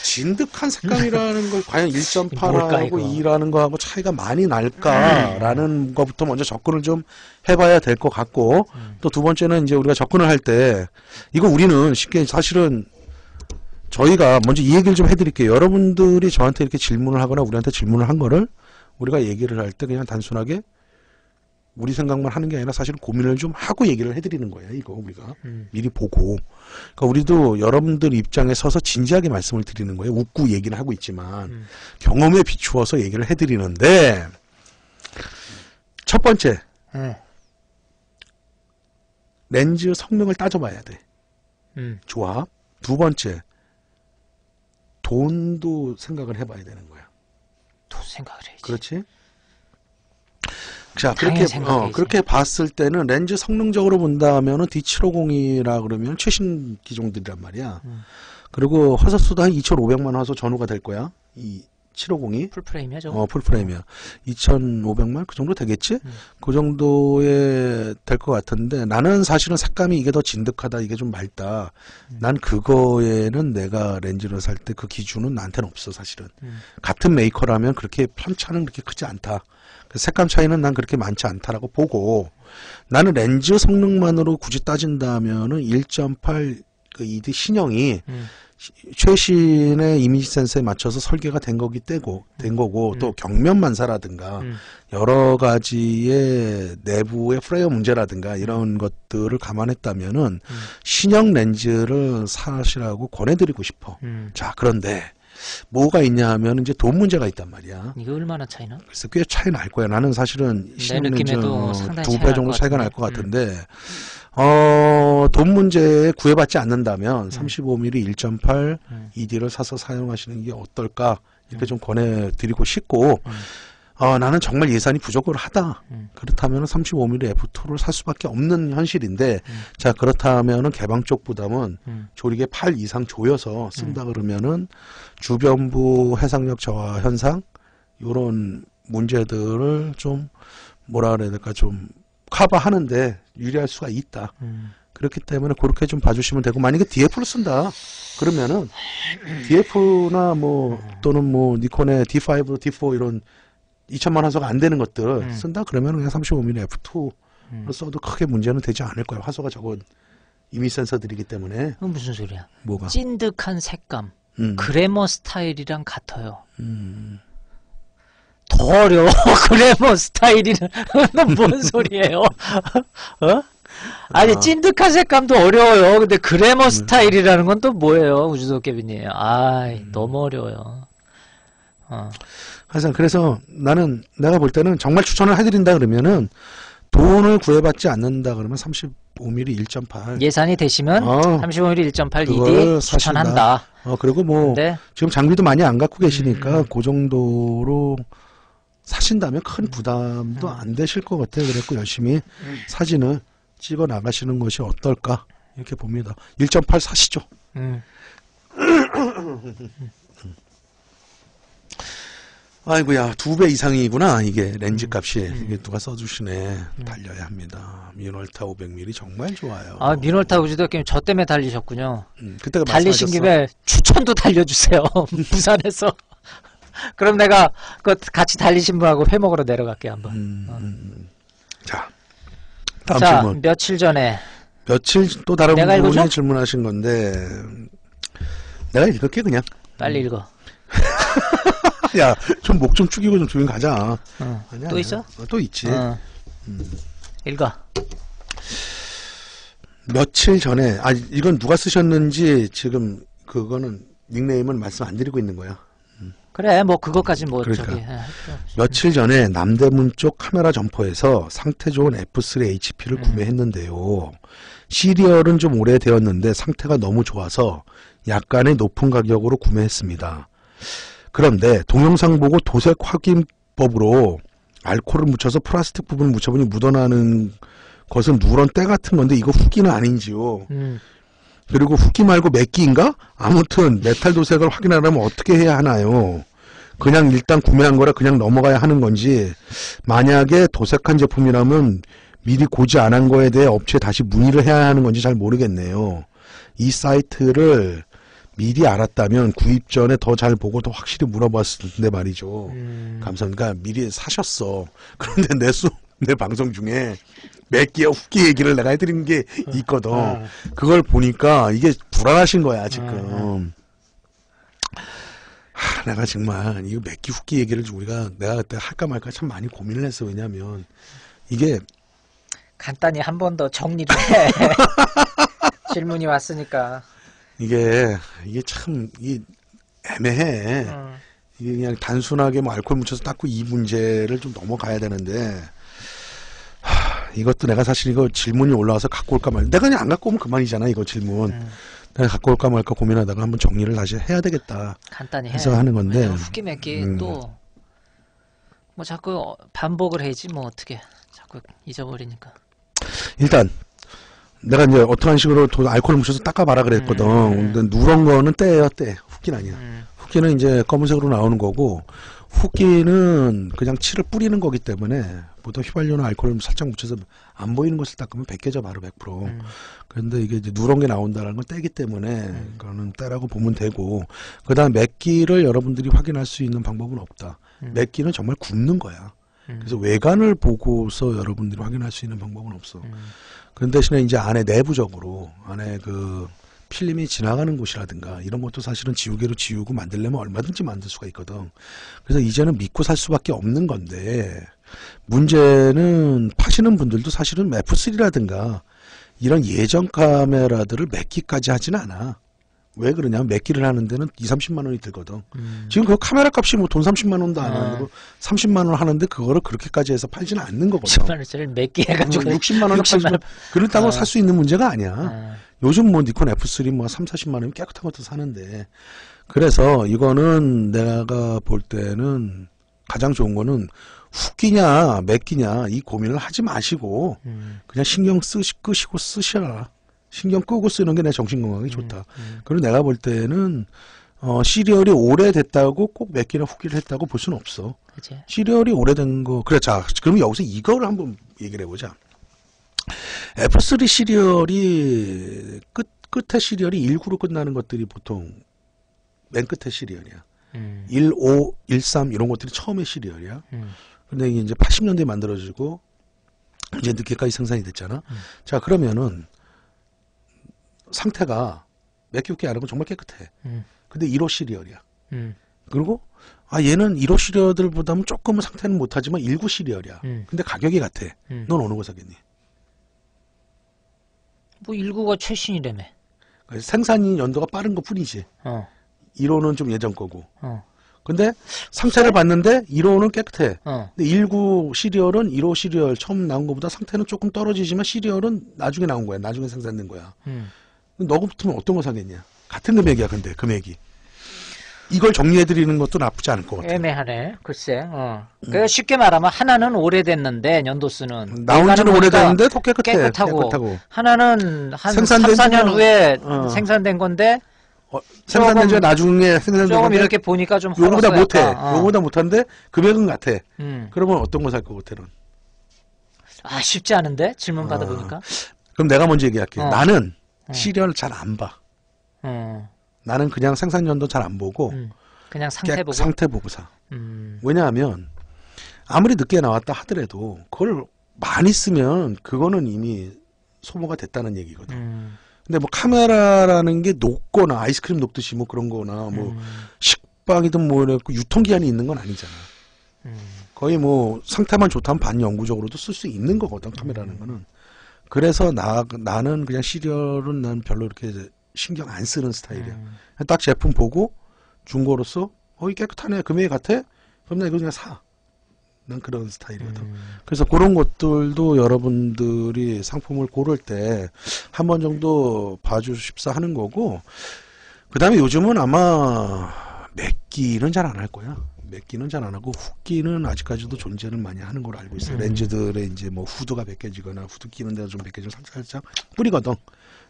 진득한 색감이라는 걸 과연 1.8하고 2라는 거하고 차이가 많이 날까라는 것부터 먼저 접근을 좀 해봐야 될 것 같고 또 두 번째는 이제 우리가 접근을 할 때 이거 우리는 쉽게 사실은 저희가 먼저 이 얘기를 좀 해드릴게요. 여러분들이 저한테 이렇게 질문을 하거나 우리한테 질문을 한 거를 우리가 얘기를 할 때 그냥 단순하게 우리 생각만 하는 게 아니라 사실 고민을 좀 하고 얘기를 해드리는 거예요. 이거 우리가 미리 보고. 그러니까 우리도 여러분들 입장에 서서 진지하게 말씀을 드리는 거예요. 웃고 얘기는 하고 있지만 경험에 비추어서 얘기를 해드리는데 첫 번째 렌즈 성능을 따져봐야 돼. 좋아. 두 번째 돈도 생각을 해봐야 되는 거야. 돈 생각을 해야지. 그렇지? 자, 그렇게 봤을 때는 렌즈 성능적으로 본다면은 D750이라 그러면 최신 기종들이란 말이야. 그리고 화소수도 한 2,500만 화소 전후가 될 거야. 이 750이. 풀프레임이야, 저거? 풀프레임이야. 2,500만? 그 정도 되겠지? 그 정도에 될 것 같은데 나는 사실은 색감이 이게 더 진득하다, 이게 좀 맑다. 난 그거에는 내가 렌즈를 살 때 그 기준은 나한테는 없어, 사실은. 같은 메이커라면 그렇게 편차는 그렇게 크지 않다. 색감 차이는 난 그렇게 많지 않다라고 보고 나는 렌즈 성능만으로 굳이 따진다면은 1.8 그 ED 신형이 최신의 이미지 센서에 맞춰서 설계가 된 거고 또 경면 만사라든가 여러 가지의 내부의 프레임 문제라든가 이런 것들을 감안했다면은 신형 렌즈를 사시라고 권해드리고 싶어. 자, 그런데 뭐가 있냐 하면 이제 돈 문제가 있단 말이야. 이거 얼마나 차이나? 그래서 꽤 차이 날 거야. 나는 사실은 내 느낌에도 상당히 2배 차이 정도 날 차이가 것 날 것 같은데. 같은데, 돈 문제에 구애받지 않는다면 35mm 1.8 ED를 사서 사용하시는 게 어떨까? 이렇게 좀 권해드리고 싶고, 나는 정말 예산이 부족하다. 그렇다면 35mm F2를 살 수밖에 없는 현실인데, 자, 그렇다면은 개방 쪽 부담은 조리개 8 이상 조여서 쓴다 그러면은 주변부 해상력 저하 현상, 요런 문제들을 좀, 뭐라 그래야 될까, 좀 커버하는데 유리할 수가 있다. 그렇기 때문에 그렇게 좀 봐주시면 되고, 만약에 DF를 쓴다. 그러면은 DF나 뭐, 또는 뭐, 니콘의 D5, D4 이런 2천만 화소가 안 되는 것들 쓴다 그러면 그냥 35mm F2로 써도 크게 문제는 되지 않을 거예요. 화소가 적은 이미 센서들이기 때문에. 그건 무슨 소리야? 뭐가? 찐득한 색감, 그래머 스타일이랑 같아요. 더 어려워. 그래머 스타일이는 뭔 소리예요? 어? 아니 찐득한 색감도 어려워요. 근데 그래머 스타일이라는 건 또 뭐예요, 우주도깨비님? 너무 어려워요. 그래서 나는 내가 볼 때는 정말 추천을 해드린다 그러면은 돈을 구애받지 않는다 그러면 35mm 1.8 예산이 되시면 35mm 1.8 그걸 ED 사신다. 추천한다. 그리고 뭐 근데 지금 장비도 많이 안 갖고 계시니까 그 정도로 사신다면 큰 부담도 안 되실 것 같아요. 그래서 열심히 사진을 찍어 나가시는 것이 어떨까 이렇게 봅니다. 1.8 사시죠. 아이고야, 2배 이상이구나. 이게 렌즈 값이. 이게 누가 써주시네. 달려야 합니다. 미놀타 500mm 정말 좋아요. 미놀타 우주도깨비 저 때문에 달리셨군요. 그때가 달리신 말씀하셨어. 김에 추천도 달려주세요. 부산에서. 그럼 내가 그 같이 달리신 분하고 회 먹으러 내려갈게 한번. 자, 다음 자, 질문. 며칠 전에 며칠 또 다른 내가 분이 읽어줘? 질문하신 건데 내가 읽을게 그냥. 빨리 읽어. 야, 좀 목 좀 축이고 좀 조용히 가자. 아니야, 또 있어? 또 있지. 읽어. 며칠 전에, 이건 누가 쓰셨는지 지금 그거는 닉네임은 말씀 안 드리고 있는 거야. 그래, 뭐 그것까지 뭐 그러니까. 저기. 며칠 전에 남대문 쪽 카메라 점퍼에서 상태 좋은 F3 HP를 구매했는데요. 시리얼은 좀 오래되었는데 상태가 너무 좋아서 약간의 높은 가격으로 구매했습니다. 그런데 동영상 보고 도색 확인법으로 알코올을 묻혀서 플라스틱 부분을 묻혀보니 묻어나는 것은 누런 때 같은 건데 이거 후기는 아닌지요. 그리고 후기 말고 맥기인가? 아무튼 메탈 도색을 확인하려면 어떻게 해야 하나요? 그냥 일단 구매한 거라 그냥 넘어가야 하는 건지, 만약에 도색한 제품이라면 미리 고지 안 한 거에 대해 업체에 다시 문의를 해야 하는 건지 잘 모르겠네요. 이 사이트를 미리 알았다면 구입 전에 더 잘 보고 더 확실히 물어봤을 텐데 말이죠. 감사합니다. 미리 사셨어. 그런데 내 방송 중에 맥기와 후기 얘기를 내가 해드린 게 있거든. 그걸 보니까 이게 불안하신 거야 지금. 내가 정말 이거 맥기 후기 얘기를 내가 그때 할까 말까 참 많이 고민을 했어. 왜냐면 이게 간단히 한 번 더 정리를 해. 질문이 왔으니까. 이게 참 애매해. 이게 그냥 단순하게 뭐 알코올 묻혀서 닦고 이 문제를 좀 넘어가야 되는데, 이것도 내가 사실 이거 질문이 올라와서 갖고 올까 말까. 내가 그냥 안 갖고 오면 그만이잖아 이거 질문. 내가 갖고 올까 말까 고민하다가 한번 정리를 다시 해야 되겠다 간단히 해서 하는 건데. 후기 맥기 또 뭐 자꾸 반복을 해야지 뭐 어떻게 자꾸 잊어버리니까. 일단 내가 이제 어떠한 식으로 알코올 묻혀서 닦아봐라 그랬거든. 근데 누런 거는 때예요, 때. 후기는 아니야. 후기는 이제 검은색으로 나오는 거고, 후기는 그냥 칠을 뿌리는 거기 때문에 보통 휘발유나 알코올을 살짝 묻혀서 안 보이는 것을 닦으면 벗겨져 바로 100%. 그런데 이게 이제 누런 게 나온다는 건 때기 때문에 그거는 때라고 보면 되고, 그다음 맥기를 여러분들이 확인할 수 있는 방법은 없다. 맥기는 정말 굽는 거야. 그래서 외관을 보고서 여러분들이 확인할 수 있는 방법은 없어. 그런 대신에 이제 안에 내부적으로 안에 그 필름이 지나가는 곳이라든가 이런 것도 사실은 지우개로 지우고 만들려면 얼마든지 만들 수가 있거든. 그래서 이제는 믿고 살 수밖에 없는 건데, 문제는 파시는 분들도 사실은 F3라든가 이런 예전 카메라들을 맥기까지 하진 않아. 왜 그러냐? 맥기를 하는 데는 2, 30만 원이 들거든. 지금 그 카메라 값이 뭐 돈 30만 원도 안 하고 30만 원 하는데 그거를 그렇게까지 해서 팔지는 않는 거거든. 10만 원짜리 맥기 해가지고 60만 원에 60만 원. 그렇다고 살 수 있는 문제가 아니야. 요즘 뭐 니콘 F3 뭐 3, 40만 원이면 깨끗한 것도 사는데. 그래서 이거는 내가 볼 때는 가장 좋은 거는 훅기냐 맥기냐 이 고민을 하지 마시고 그냥 신경 끄시고 쓰셔라. 신경 끄고 쓰는 게 내 정신건강에 좋다. 그리고 내가 볼 때는 시리얼이 오래됐다고 꼭 맥기나 훅기를 했다고 볼 수는 없어. 그치? 시리얼이 오래된 거 그래. 자 그럼 여기서 이거를 한번 얘기를 해보자. F3 시리얼이 끝에 시리얼이 19로 끝나는 것들이 보통 맨 끝에 시리얼이야. 1, 5, 1, 3 이런 것들이 처음에 시리얼이야. 근데 이게 이제 80년대에 만들어지고 이제 늦게까지 생산이 됐잖아. 자 그러면은 상태가 맥기 안 하고 정말 깨끗해. 근데 1호 시리얼이야. 그리고 얘는 1호 시리얼들보다는 조금은 상태는 못하지만 19 시리얼이야. 근데 가격이 같아. 넌 어느 거 사겠니? 뭐 19가 최신이라며. 생산 연도가 빠른 것 뿐이지. 1호는 좀 예전 거고. 근데 상태를 봤는데 1호는 깨끗해. 근데 19 시리얼은 1호 시리얼 처음 나온 것보다 상태는 조금 떨어지지만 시리얼은 나중에 나온 거야. 나중에 생산된 거야. 너 같으면 어떤 거 사겠냐? 같은 금액이야. 근데 금액이. 이걸 정리해드리는 것도 나쁘지 않을 것 같아. 애매하네. 글쎄. 그러니까 쉽게 말하면 하나는 오래됐는데 연도수는 나온 지는 오래됐는데 더 깨끗하고. 하나는 한 3, 생산된 4년 후에 어. 생산된 건데 생산된 지 나중에 생산된 조금 건데 이렇게 보니까 좀 요거보다 헐었어, 못해. 약간. 요거보다 못한데 금액은 같아. 그러면 어떤 거 살 것 같아? 넌? 쉽지 않은데 질문 받아보니까. 그럼 내가 먼저 얘기할게. 나는 어. 시리얼 잘 안 봐. 나는 그냥 생산 연도 잘 안 보고 그냥 상태 보고. 상태 보고 사. 왜냐하면 아무리 늦게 나왔다 하더라도 그걸 많이 쓰면 그거는 이미 소모가 됐다는 얘기거든. 근데 뭐 카메라라는 게 녹거나 아이스크림 녹듯이 뭐 그런 거나 뭐 식빵이든 뭐 이렇게 유통기한이 있는 건 아니잖아. 거의 뭐 상태만 좋다면 반영구적으로도 쓸 수 있는 거거든, 카메라는 거는. 그래서 나는 그냥 시리얼은 난 별로 이렇게 신경 안 쓰는 스타일이야. 딱 제품 보고 중고로서 이 깨끗하네, 금액이 같아? 그럼 나 이거 그냥 사. 난 그런 스타일이거든. 그래서 그런 것들도 여러분들이 상품을 고를 때 한 번 정도 봐주십사 하는 거고, 그 다음에 요즘은 아마 맥기는 잘 안 할 거야. 맥기는 잘 안 하고 훅기는 아직까지도 존재는 많이 하는 걸로 알고 있어요. 렌즈들의 이제 뭐 후드가 벗겨지거나 후드 끼는 데가 좀 벗겨지면 살짝 뿌리거든.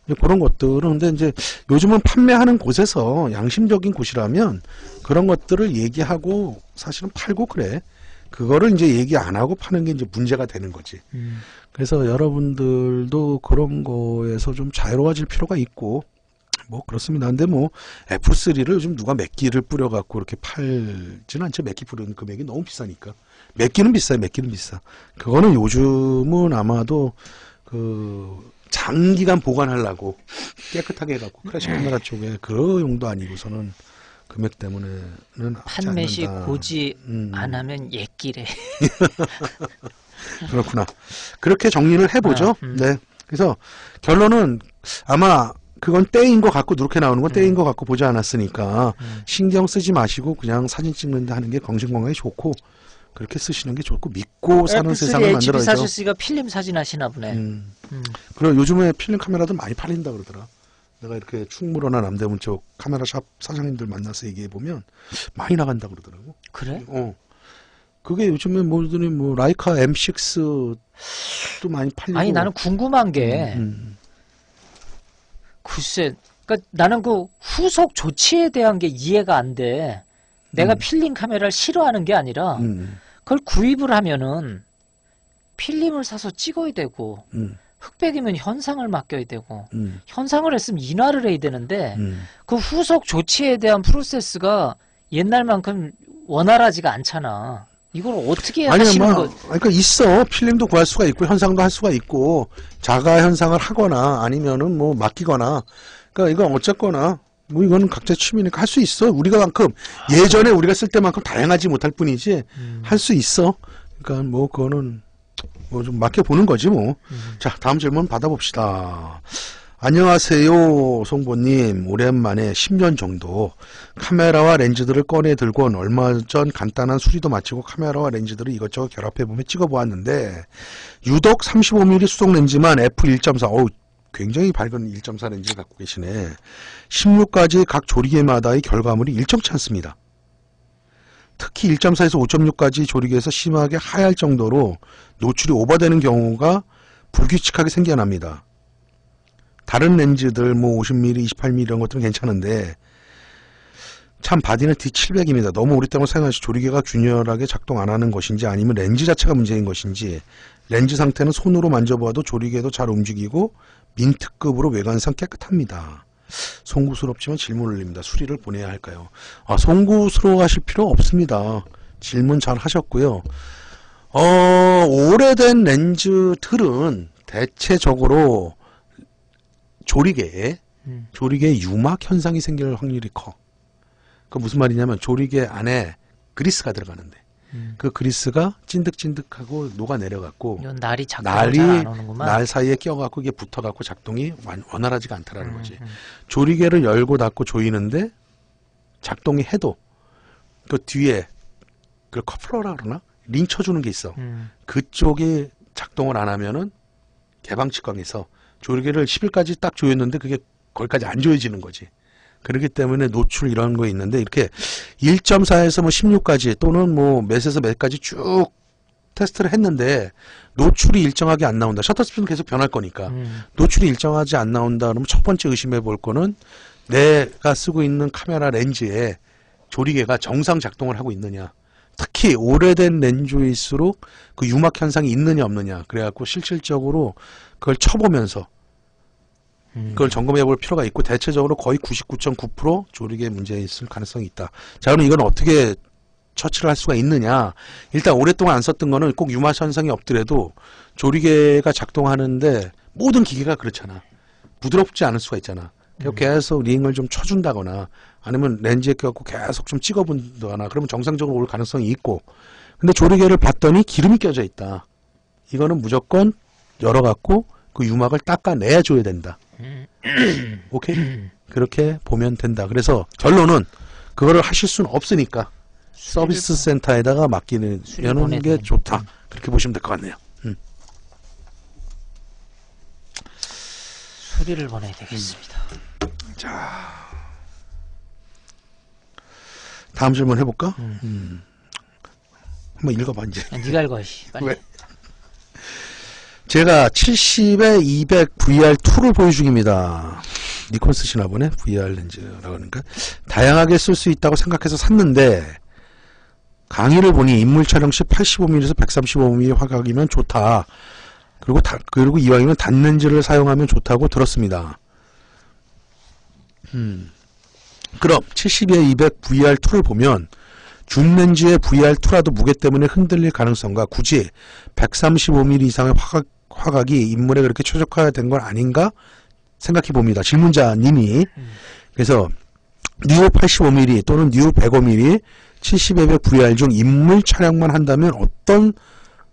이제 그런 것들은 근데 이제 요즘은 판매하는 곳에서 양심적인 곳이라면 그런 것들을 얘기하고 사실은 팔고 그래. 그거를 이제 얘기 안 하고 파는 게 이제 문제가 되는 거지. 그래서 여러분들도 그런 거에서 좀 자유로워질 필요가 있고, 뭐 그렇습니다. 근데 뭐 F3를 요즘 누가 맥기를 뿌려갖고 이렇게 팔지는 않죠. 맥기 뿌리는 금액이 너무 비싸니까. 맥기는 비싸요. 맥기는 비싸. 그거는 요즘은 아마도 그 장기간 보관하려고 깨끗하게 해갖고 클래식 카메라 쪽에 그 용도 아니고서는 금액 때문에는 하지 판매 시 않는다. 고지 안 하면 예끼래. 그렇구나. 그렇게 정리를 해보죠. 네. 그래서 결론은 아마 그건 때인 것 같고 누렇게 나오는 건 때인 것 같고 보지 않았으니까 신경 쓰지 마시고 그냥 사진 찍는다 하는 게 정신건강에 좋고 그렇게 쓰시는 게 좋고 믿고 사는 세상을 HB 만들어야죠. 사실씨가 필름 사진 하시나 보네. 그리고 요즘에 필름 카메라들 많이 팔린다 그러더라. 내가 이렇게 충무로나 남대문 쪽 카메라 샵 사장님들 만나서 얘기해 보면 많이 나간다 그러더라고. 그래? 그게 요즘에 뭐더니 뭐 라이카 M6도 많이 팔리고. 아니 나는 궁금한 게 글쎄, 그러니까 나는 그 후속 조치에 대한 게 이해가 안 돼. 내가 필름 카메라를 싫어하는 게 아니라 그걸 구입을 하면은 필름을 사서 찍어야 되고 흑백이면 현상을 맡겨야 되고 현상을 했으면 인화를 해야 되는데 그 후속 조치에 대한 프로세스가 옛날만큼 원활하지가 않잖아. 이걸 어떻게 하시는 거? 그러니까 있어. 필름도 구할 수가 있고 현상도 할 수가 있고 자가 현상을 하거나 아니면은 뭐 맡기거나. 그러니까 이건 어쨌거나 뭐 이거는 각자 취미니까 할 수 있어. 우리가만큼 예전에 우리가 쓸 때만큼 다양하지 못할 뿐이지 할 수 있어. 그러니까 뭐 그거는 뭐 좀 맡겨보는 거지 뭐. 자, 다음 질문 받아봅시다. 안녕하세요, 송보님. 오랜만에 10년 정도 카메라와 렌즈들을 꺼내 들곤 얼마 전 간단한 수리도 마치고 카메라와 렌즈들을 이것저것 결합해보며 찍어보았는데 유독 35mm 수동 렌즈만 f1.4, 어우, 굉장히 밝은 1.4 렌즈를 갖고 계시네. 16가지 각 조리개마다의 결과물이 일정치 않습니다. 특히 1.4에서 5.6까지 조리개에서 심하게 하얄 정도로 노출이 오버되는 경우가 불규칙하게 생겨납니다. 다른 렌즈들 뭐 50mm, 28mm 이런 것들은 괜찮은데 참 바디는 D700입니다. 너무 오랫동안 사용하시 조리개가 균열하게 작동 안 하는 것인지 아니면 렌즈 자체가 문제인 것인지 렌즈 상태는 손으로 만져보아도 조리개도 잘 움직이고 민트급으로 외관상 깨끗합니다. 송구스럽지만 질문을 올립니다. 수리를 보내야 할까요? 송구스러워 하실 필요 없습니다. 질문 잘 하셨고요. 오래된 렌즈들은 대체적으로 조리개에 유막 현상이 생길 확률이 커. 그 무슨 말이냐면 조리개 안에 그리스가 들어가는데 그 그리스가 찐득찐득하고 녹아 내려갖고 날이 작동을 잘 안 오는구만. 날 사이에 껴갖고 이게 붙어갖고 작동이 원활하지가 않다라는 거지. 조리개를 열고 닫고 조이는데 작동이 해도 그 뒤에 그 커플러라 그러나 링 쳐주는 게 있어. 그쪽이 작동을 안 하면은 개방치광에서 조리개를 10일까지 딱 조였는데 그게 거기까지 안 조여지는 거지. 그렇기 때문에 노출 이런 거 있는데 이렇게 1.4에서 뭐 16까지 또는 뭐 몇에서 몇까지 쭉 테스트를 했는데 노출이 일정하게 안 나온다. 셔터 스피드는 계속 변할 거니까. 노출이 일정하지 안 나온다 그러면 첫 번째 의심해 볼 거는 내가 쓰고 있는 카메라 렌즈에 조리개가 정상 작동을 하고 있느냐. 특히 오래된 렌즈일수록 그 유막 현상이 있느냐 없느냐. 그래갖고 실질적으로 그걸 쳐보면서 그걸 점검해 볼 필요가 있고 대체적으로 거의 99.9% 조리개에 문제 있을 가능성이 있다. 자, 그럼 이건 어떻게 처치를 할 수가 있느냐. 일단 오랫동안 안 썼던 거는 꼭 유막 현상이 없더라도 조리개가 작동하는데 모든 기계가 그렇잖아. 부드럽지 않을 수가 있잖아. 계속 링을 좀 쳐준다거나 아니면 렌즈에 껴갖고 계속 좀 찍어본다거나 그러면 정상적으로 올 가능성이 있고 근데 조리개를 봤더니 기름이 껴져 있다. 이거는 무조건 열어갖고 그 유막을 닦아내야 줘야 된다. 오케이? 그렇게 보면 된다. 그래서 결론은 그거를 하실 수는 없으니까 서비스 센터에다가 맡기는 게 좋다. 그렇게 보시면 될 것 같네요. 수리를 보내야 되겠습니다. 자, 다음 질문 해볼까? 한번 읽어봐 이제. 네가 읽어. 빨리. 왜? 제가 70에 200 VR2를 보유 중입니다. 니콘 쓰시나 보네. VR 렌즈라고 하니까 다양하게 쓸 수 있다고 생각해서 샀는데 강의를 보니 인물 촬영 시 85mm에서 135mm 화각이면 좋다. 그리고 이왕이면 단렌즈를 사용하면 좋다고 들었습니다. 그럼 70에 200 VR2를 보면 줌렌즈의 VR2라도 무게 때문에 흔들릴 가능성과 굳이 135mm 이상의 화각이 인물에 그렇게 최적화된 건 아닌가 생각해 봅니다. 질문자님이. 그래서 뉴 85mm 또는 뉴 105mm 70에 200 VR 중 인물 촬영만 한다면 어떤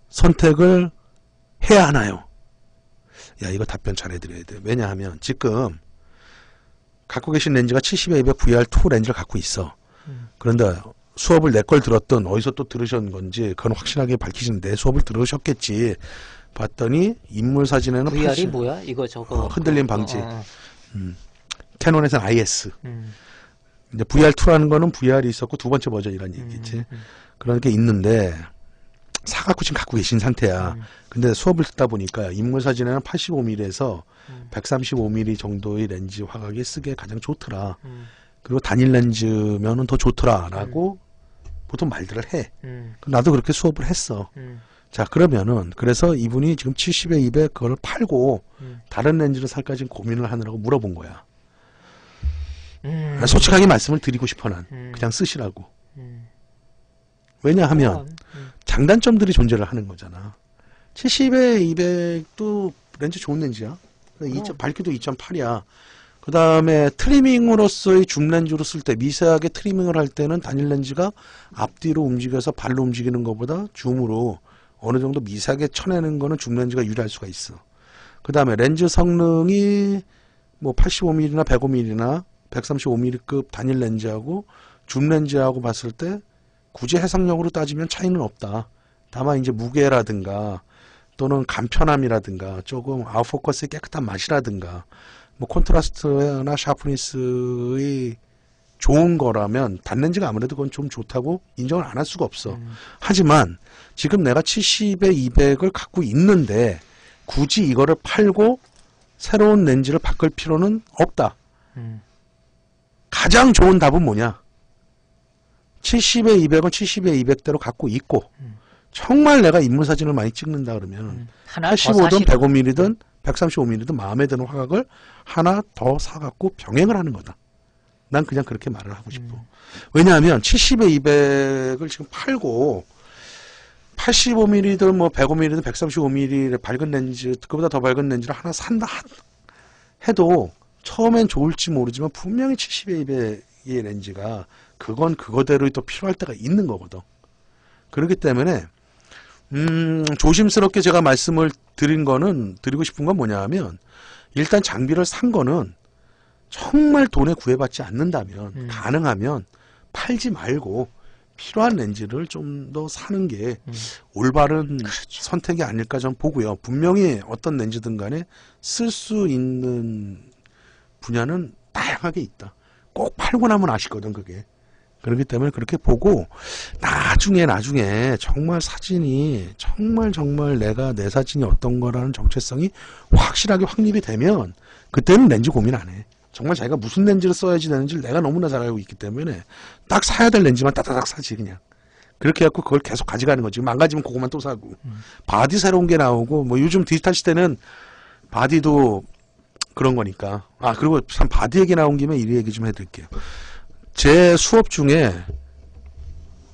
선택을 해야 하나요? 야, 이거 답변 잘해드려야 돼. 왜냐하면 지금 갖고 계신 렌즈가 70에 200 VR2 렌즈를 갖고 있어. 그런데 수업을 내 걸 들었던 어디서 또 들으신 건지 그건 확실하게 밝히시는 내 수업을 들으셨겠지. 봤더니 인물 사진에는 VR이 뭐야? 이거 저거 흔들림 방지. 캐논에서는 IS. 이제 VR2라는 거는 VR이 있었고 두 번째 버전이라는 얘기겠지. 그런 게 있는데 사갖고 지금 갖고 계신 상태야. 근데 수업을 듣다 보니까 인물 사진에는 85mm에서 135mm 정도의 렌즈 화각이 쓰기에 가장 좋더라. 그리고 단일 렌즈면은 더 좋더라라고 보통 말들을 해. 나도 그렇게 수업을 했어. 자, 그러면은 그래서 이분이 지금 70에 200 그걸 팔고 다른 렌즈를 살까 지금 고민을 하느라고 물어본 거야. 솔직하게 말씀을 드리고 싶어 난. 그냥 쓰시라고. 왜냐하면 장단점들이 존재를 하는 거잖아. 70에 200도 렌즈 좋은 렌즈야. 밝기도 2.8이야. 그 다음에 트리밍으로서의 줌 렌즈로 쓸 때 미세하게 트리밍을 할 때는 단일 렌즈가 앞뒤로 움직여서 발로 움직이는 것보다 줌으로 어느 정도 미세하게 쳐내는 거는 줌 렌즈가 유리할 수가 있어. 그 다음에 렌즈 성능이 뭐 85mm나 105mm나 135mm급 단일 렌즈하고 줌 렌즈하고 봤을 때 굳이 해상력으로 따지면 차이는 없다. 다만 이제 무게라든가 또는 간편함이라든가 조금 아웃포커스의 깨끗한 맛이라든가 뭐 콘트라스트나 샤프니스의 좋은 거라면 단렌즈가 아무래도 그건 좀 좋다고 인정을 안 할 수가 없어. 하지만 지금 내가 70에 200을 갖고 있는데 굳이 이거를 팔고 새로운 렌즈를 바꿀 필요는 없다. 가장 좋은 답은 뭐냐? 70에 200은 70에 200대로 갖고 있고 정말 내가 인물사진을 많이 찍는다 그러면 85든 105mm든 135mm든 마음에 드는 화각을 하나 더 사갖고 병행을 하는 거다. 난 그냥 그렇게 말을 하고 싶어. 왜냐하면 70에 200을 지금 팔고 85mm든 뭐 105mm든 135mm의 밝은 렌즈, 그보다 더 밝은 렌즈를 하나 산다 해도 처음엔 좋을지 모르지만 분명히 70에 200의 렌즈가 그건 그거대로 또 필요할 때가 있는 거거든. 그렇기 때문에 조심스럽게 제가 말씀을 드리고 싶은 건 뭐냐 하면 일단 장비를 산 거는 정말 돈에 구애받지 않는다면 가능하면 팔지 말고 필요한 렌즈를 좀 더 사는 게 올바른 선택이 아닐까 전 보고요. 분명히 어떤 렌즈든 간에 쓸 수 있는 분야는 다양하게 있다. 꼭 팔고 나면 아시거든 그게. 그렇기 때문에 그렇게 보고 나중에 정말 사진이 정말 내가 내 사진이 어떤 거라는 정체성이 확실하게 확립이 되면 그때는 렌즈 고민 안 해. 정말 자기가 무슨 렌즈를 써야지 되는지를 내가 너무나 잘 알고 있기 때문에 딱 사야 될 렌즈만 따다닥 사지 그냥. 그렇게 해갖고 그걸 계속 가져가는 거지. 망가지면 그거만 또 사고. 바디 새로운 게 나오고 뭐 요즘 디지털 시대는 바디도 그런 거니까. 아 그리고 참 바디 얘기 나온 김에 이 얘기 좀 해드릴게요. 제 수업 중에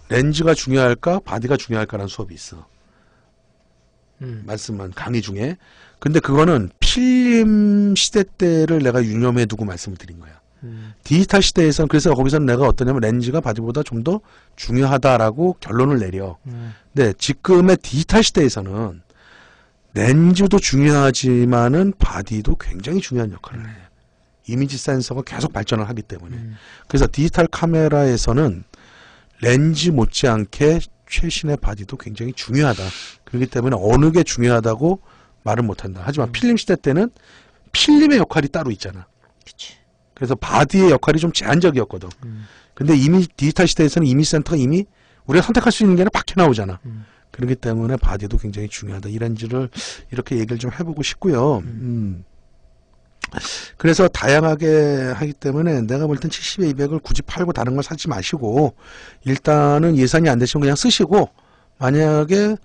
렌즈가 중요할까 바디가 중요할까라는 수업이 있어. 말씀만 강의 중에. 근데 그거는 필름 시대 때를 내가 유념해 두고 말씀을 드린 거야. 디지털 시대에서는 그래서 거기서는 내가 어떠냐면 렌즈가 바디보다 좀 더 중요하다라고 결론을 내려. 근데 지금의 디지털 시대에서는 렌즈도 중요하지만은 바디도 굉장히 중요한 역할을 해. 이미지 센서가 계속 발전을 하기 때문에. 그래서 디지털 카메라에서는 렌즈 못지않게 최신의 바디도 굉장히 중요하다. 그렇기 때문에 어느 게 중요하다고 말은 못한다. 하지만 필름 시대 때는 필름의 역할이 따로 있잖아. 그치. 그래서 바디의 역할이 좀 제한적이었거든. 근데 이미 디지털 시대에서는 이미지 센터가 이미 우리가 선택할 수 있는 게 아니라 밖에 나오잖아. 그렇기 때문에 바디도 굉장히 중요하다. 이 렌즈를 이렇게 얘기를 좀 해보고 싶고요. 그래서 다양하게 하기 때문에 내가 볼 땐 70에 200을 굳이 팔고 다른 걸 사지 마시고 일단은 예산이 안 되시면 그냥 쓰시고 만약에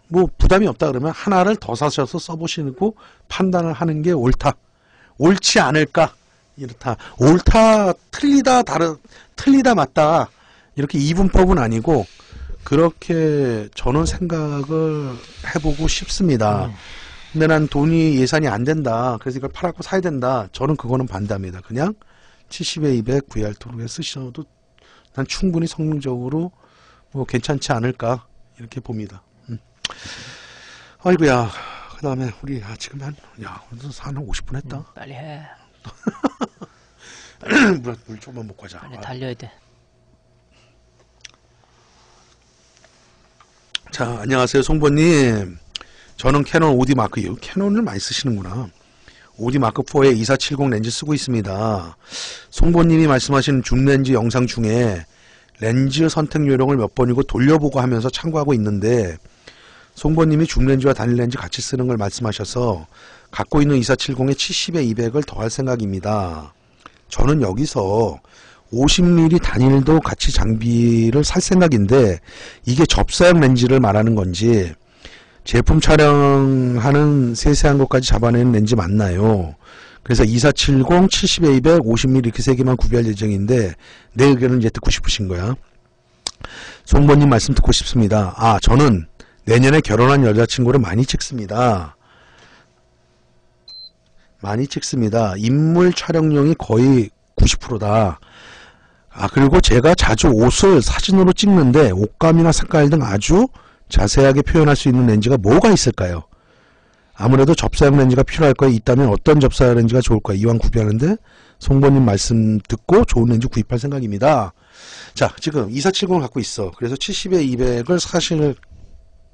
뭐 부담이 없다 그러면 하나를 더 사셔서 써보시고 판단을 하는 게 옳지 않을까 이렇다. 옳다 틀리다 맞다 이렇게 이분법은 아니고 그렇게 저는 생각을 해보고 싶습니다. 근데 난 돈이 예산이 안 된다. 그래서 이걸 팔았고 사야 된다. 저는 그거는 반대합니다. 그냥 70에 200 VR2로 쓰셔도 난 충분히 성능적으로 뭐 괜찮지 않을까 이렇게 봅니다. 아이고야. 그 다음에 우리 지금 한 50분 했다. 빨리 해. 물 조금만 먹고 하자. 빨리 달려야 돼. 자, 안녕하세요, 송보님. 저는 캐논 5D 마크, 캐논을 많이 쓰시는구나. 5D 마크 4에 2470 렌즈 쓰고 있습니다. 송보님이 말씀하신 줌 렌즈 영상 중에 렌즈 선택 요령을 몇 번이고 돌려보고 하면서 참고하고 있는데 송보님이 줌 렌즈와 단일 렌즈 같이 쓰는 걸 말씀하셔서 갖고 있는 2470에 70에 200을 더할 생각입니다. 저는 여기서 50mm 단일도 같이 장비를 살 생각인데 이게 접사형 렌즈를 말하는 건지 제품 촬영하는 세세한 것까지 잡아내는 렌즈 맞나요? 그래서 2470, 70에 200, 50mm 이렇게 세 개만 구비할 예정인데 내 의견은 이제 듣고 싶으신 거야. 송보님 말씀 듣고 싶습니다. 저는 내년에 결혼한 여자친구를 많이 찍습니다. 인물 촬영용이 거의 90%다. 그리고 제가 자주 옷을 사진으로 찍는데 옷감이나 색깔 등 아주 자세하게 표현할 수 있는 렌즈가 뭐가 있을까요? 아무래도 접사용 렌즈가 필요할 거에 있다면 어떤 접사용 렌즈가 좋을까 이왕 구비하는데 송보님 말씀 듣고 좋은 렌즈 구입할 생각입니다. 자, 지금 2470을 갖고 있어. 그래서 70에 200을 사실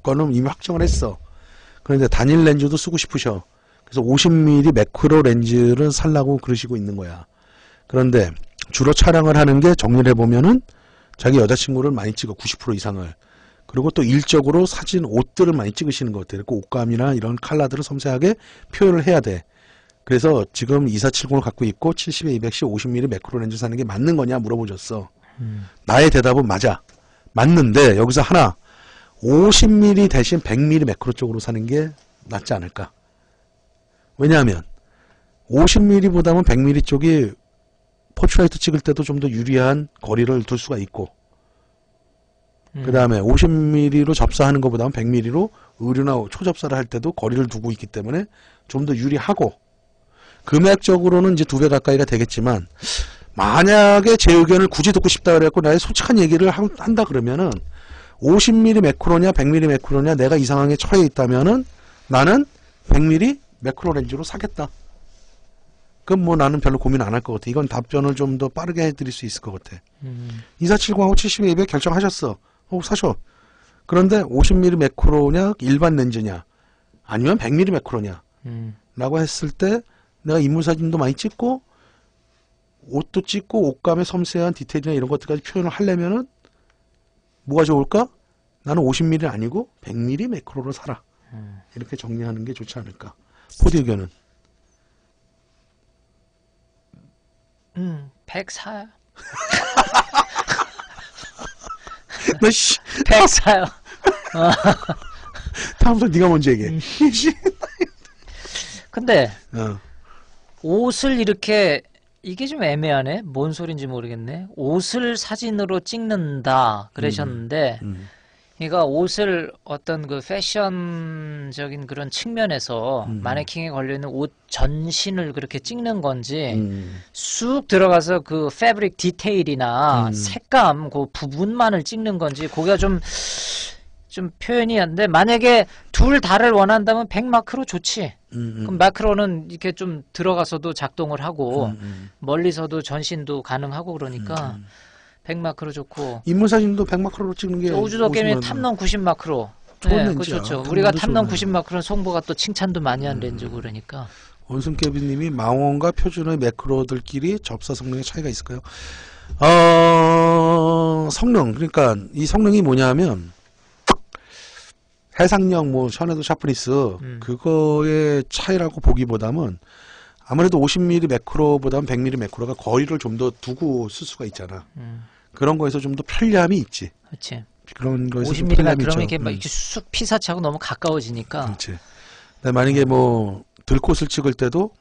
거는 이미 확정을 했어. 그런데 단일 렌즈도 쓰고 싶으셔. 그래서 50mm 매크로 렌즈를 살라고 그러시고 있는 거야. 그런데 주로 촬영을 하는 게 정리를 해보면은 자기 여자친구를 많이 찍어. 90% 이상을. 그리고 또 일적으로 사진, 옷들을 많이 찍으시는 것 같아요. 그 옷감이나 이런 컬러들을 섬세하게 표현을 해야 돼. 그래서 지금 2470을 갖고 있고 70에 200씩 50mm 매크로 렌즈 사는 게 맞는 거냐 물어보셨어. 나의 대답은 맞아. 맞는데 여기서 하나 50mm 대신 100mm 매크로 쪽으로 사는 게 낫지 않을까. 왜냐하면 50mm보다는 100mm 쪽이 포트레이트 찍을 때도 좀 더 유리한 거리를 둘 수가 있고 그 다음에 50mm로 접사하는 것보다는 100mm로 의류나 초접사를 할 때도 거리를 두고 있기 때문에 좀 더 유리하고 금액적으로는 이제 2배 가까이가 되겠지만 만약에 제 의견을 굳이 듣고 싶다 그래갖고 나의 솔직한 얘기를 한다 그러면은 50mm 매크로냐 100mm 매크로냐 내가 이 상황에 처해 있다면은 나는 100mm 매크로 렌즈로 사겠다. 그럼 뭐 나는 별로 고민 안 할 것 같아. 이건 답변을 좀 더 빠르게 해드릴 수 있을 것 같아. 2470하고 70에 200 결정하셨어. 사셔. 그런데 50mm 매크로냐 일반 렌즈냐 아니면 100mm 매크로냐 라고 했을 때 내가 인물사진도 많이 찍고 옷도 찍고 옷감의 섬세한 디테일이나 이런 것들까지 표현을 하려면은 뭐가 좋을까? 나는 50mm 아니고 100mm 매크로로 사라. 이렇게 정리하는 게 좋지 않을까. 포디 의견은? 100 사요. 나 씨. 100 사요. 다음부터 네가 먼저 얘기해. 근데 옷을 이렇게 이게 좀 애매하네. 뭔 소린지 모르겠네. 옷을 사진으로 찍는다 그러셨는데 그러니까 옷을 어떤 그 패션적인 그런 측면에서 마네킹에 걸려있는 옷 전신을 그렇게 찍는 건지 쑥 들어가서 그 패브릭 디테일이나 색감 그 부분만을 찍는 건지 그게 좀 표현이 안 돼. 만약에 둘 다를 원한다면 100 마크로 좋지. 그럼 마크로는 이렇게 좀 들어가서도 작동을 하고 멀리서도 전신도 가능하고 그러니까 100 마크로 좋고 인물사진도 100 마크로로 찍는 게 우주도 게임이 탐론 90 마크로 좋은 네, 렌즈야. 그거 좋죠. 우리가 탐론 좋아요. 90 마크로는 송보가 또 칭찬도 많이 한 렌즈고 그러니까 원순깨비님이 망원과 표준의 매크로들끼리 접사 성능의 차이가 있을까요? 성능 그러니까 이 성능이 뭐냐면 해상력 뭐 셔네도 샤프니스 그거의 차이라고 보기보다는 아무래도 50mm 매크로보다는 100mm 매크로가 거리를 좀 더 두고 쓸 수가 있잖아. 그런 거에서 좀 더 편리함이 있지. 그렇지. 그런 거에서 50mm가 그러면 이렇게 막 이렇게 쑥 피사체하고 너무 가까워지니까. 그렇지. 근데 만약에 뭐 들꽃을 찍을 때도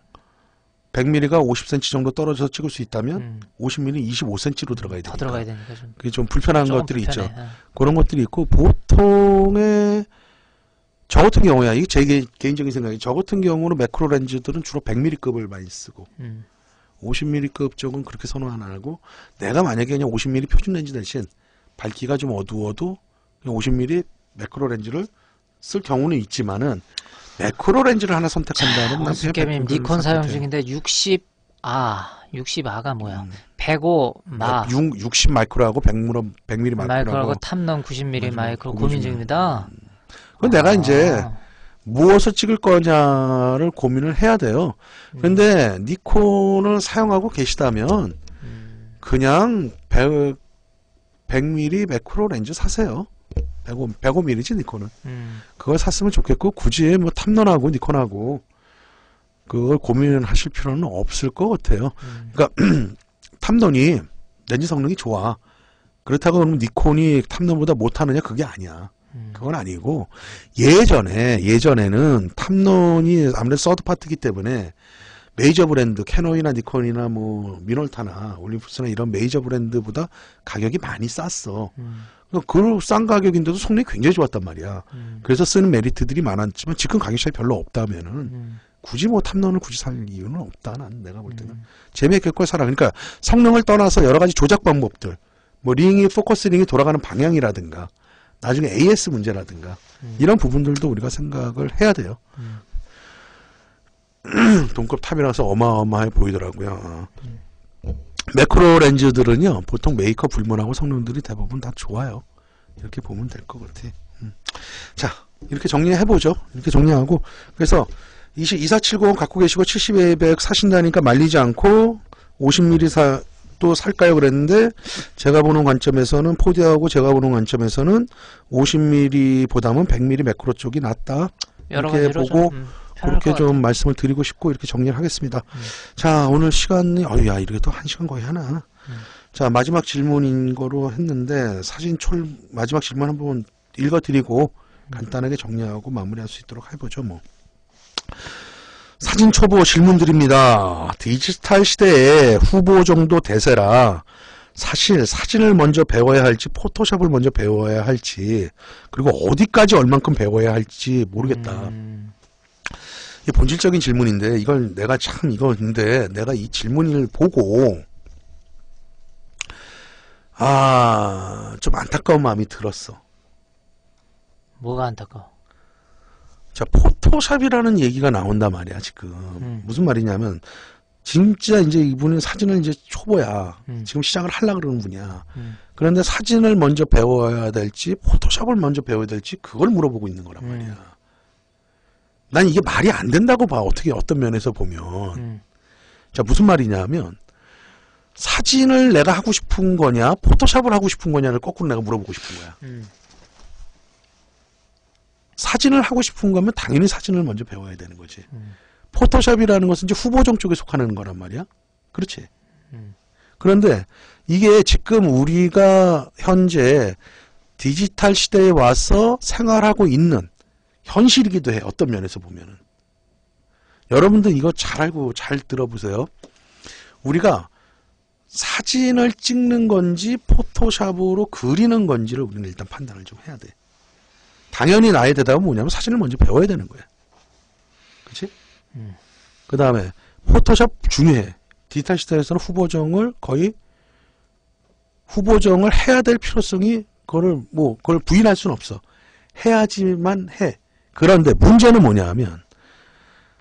100mm가 50cm 정도 떨어져서 찍을 수 있다면 50mm 25cm로 들어가야 되니까. 더 들어가야 되니까 좀. 그게 좀 불편한 조금 것들이 불편해. 있죠. 그런 것들이 있고 보통의 저 같은 경우야 이게 제 개인적인 생각이 저 같은 경우는 매크로 렌즈들은 주로 100mm급을 많이 쓰고 50mm급 쪽은 그렇게 선호 안 하고 내가 만약에 그냥 50mm 표준 렌즈 대신 밝기가 좀 어두워도 그냥 50mm 매크로 렌즈를 쓸 경우는 있지만은 매크로 렌즈를 하나 선택한다면 난 그냥 게임 매크로를 니콘 사용 선택해. 중인데 60R가 뭐야? 105마 60 마이크로하고 100mm 마이크로하고 마이크로하고 탐론 90mm 맞아. 마이크로 그거 고민 좀- 중입니다. 그건 내가 이제 무엇을 찍을 거냐를 고민을 해야 돼요. 근데 니콘을 사용하고 계시다면 그냥 100mm 매크로 렌즈 사세요. 105mm지 니콘은. 그걸 샀으면 좋겠고 굳이 뭐 탐론하고 니콘하고 그걸 고민하실 필요는 없을 것 같아요. 그러니까 탐론이 렌즈 성능이 좋아. 그렇다고 그러면 니콘이 탐론보다 못하느냐 그게 아니야. 그건 아니고 예전에는 탐론이 아무래도 서드 파트이기 때문에 메이저 브랜드 캐논이나 니콘이나 뭐 미놀타나 올림푸스나 이런 메이저 브랜드보다 가격이 많이 쌌어. 그 싼 가격인데도 성능이 굉장히 좋았단 말이야. 그래서 쓰는 메리트들이 많았지만 지금 가격 차이 별로 없다면은 굳이 뭐 탐론을 굳이 살 이유는 없다. 난 내가 볼 때는 재미있게 걸 사라. 그러니까 성능을 떠나서 여러 가지 조작 방법들, 뭐 링이 포커스 링이 돌아가는 방향이라든가 나중에 AS 문제라든가 이런 부분들도 우리가 생각을 해야 돼요. 동급 탑이라서 어마어마해 보이더라고요. 매크로 렌즈들은요 보통 메이커 불문하고 성능들이 대부분 다 좋아요. 이렇게 보면 될 것 같아. 자, 이렇게 정리해보죠. 이렇게 정리하고, 그래서 2470 갖고 계시고 70A100 사신다니까 말리지 않고 50mm 또 살까요 그랬는데, 제가 보는 관점에서는, 포디하고 제가 보는 관점에서는 50mm보다는 100mm 매크로 쪽이 낫다. 이렇게 보고 그렇게 좀 말씀을 드리고 싶고 이렇게 정리를 하겠습니다. 자, 오늘 시간이 야 이렇게 또 1시간 거의 하나. 자, 마지막 질문인 거로 했는데 마지막 질문 한번 읽어드리고 간단하게 정리하고 마무리할 수 있도록 해보죠. 뭐 사진 초보 질문 드립니다. 디지털 시대에 후보 정도 대세라 사실 사진을 먼저 배워야 할지 포토샵을 먼저 배워야 할지, 그리고 어디까지 얼만큼 배워야 할지 모르겠다. 이게 본질적인 질문인데, 이걸 내가 근데 내가 이 질문을 보고 좀 안타까운 마음이 들었어. 뭐가 안타까워? 자, 포토샵이라는 얘기가 나온단 말이야 지금. 무슨 말이냐면 진짜 이제 이분은 사진을 이제 초보야. 지금 시작을 하려고 그러는 분이야. 그런데 사진을 먼저 배워야 될지 포토샵을 먼저 배워야 될지 그걸 물어보고 있는 거란 말이야. 난 이게 말이 안 된다고 봐. 어떤 면에서 보면. 자, 무슨 말이냐면 사진을 내가 하고 싶은 거냐 포토샵을 하고 싶은 거냐를 거꾸로 내가 물어보고 싶은 거야. 사진을 하고 싶은 거면 당연히 사진을 먼저 배워야 되는 거지. 포토샵이라는 것은 이제 후보종 쪽에 속하는 거란 말이야. 그렇지. 그런데 이게 지금 우리가 현재 디지털 시대에 와서 생활하고 있는 현실이기도 해. 어떤 면에서 보면은. 여러분들 이거 잘 알고 잘 들어보세요. 우리가 사진을 찍는 건지 포토샵으로 그리는 건지를 우리는 일단 판단을 좀 해야 돼. 당연히 나의 대답은 뭐냐면 사진을 먼저 배워야 되는 거야. 그치? 그 다음에 포토샵 중요해. 디지털 시대에서는 후보정을 해야 될 필요성이 그걸 부인할 수는 없어. 해야지만 해. 그런데 문제는 뭐냐 하면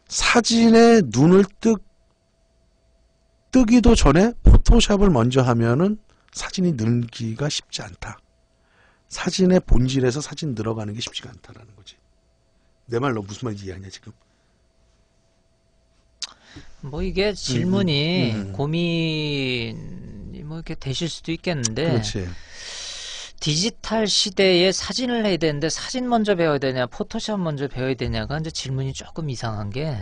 사진에 눈을 뜨기도 전에 포토샵을 먼저 하면은 사진이 늘기가 쉽지 않다. 사진의 본질에서 사진 들어가는 게 쉽지가 않다라는 거지. 내 말 너 무슨 말인지 이해하냐 지금? 뭐 이게 질문이 고민이 뭐 이렇게 되실 수도 있겠는데, 그렇지. 디지털 시대에 사진을 해야 되는데 사진 먼저 배워야 되냐 포토샵 먼저 배워야 되냐가 이제 질문이 조금 이상한 게,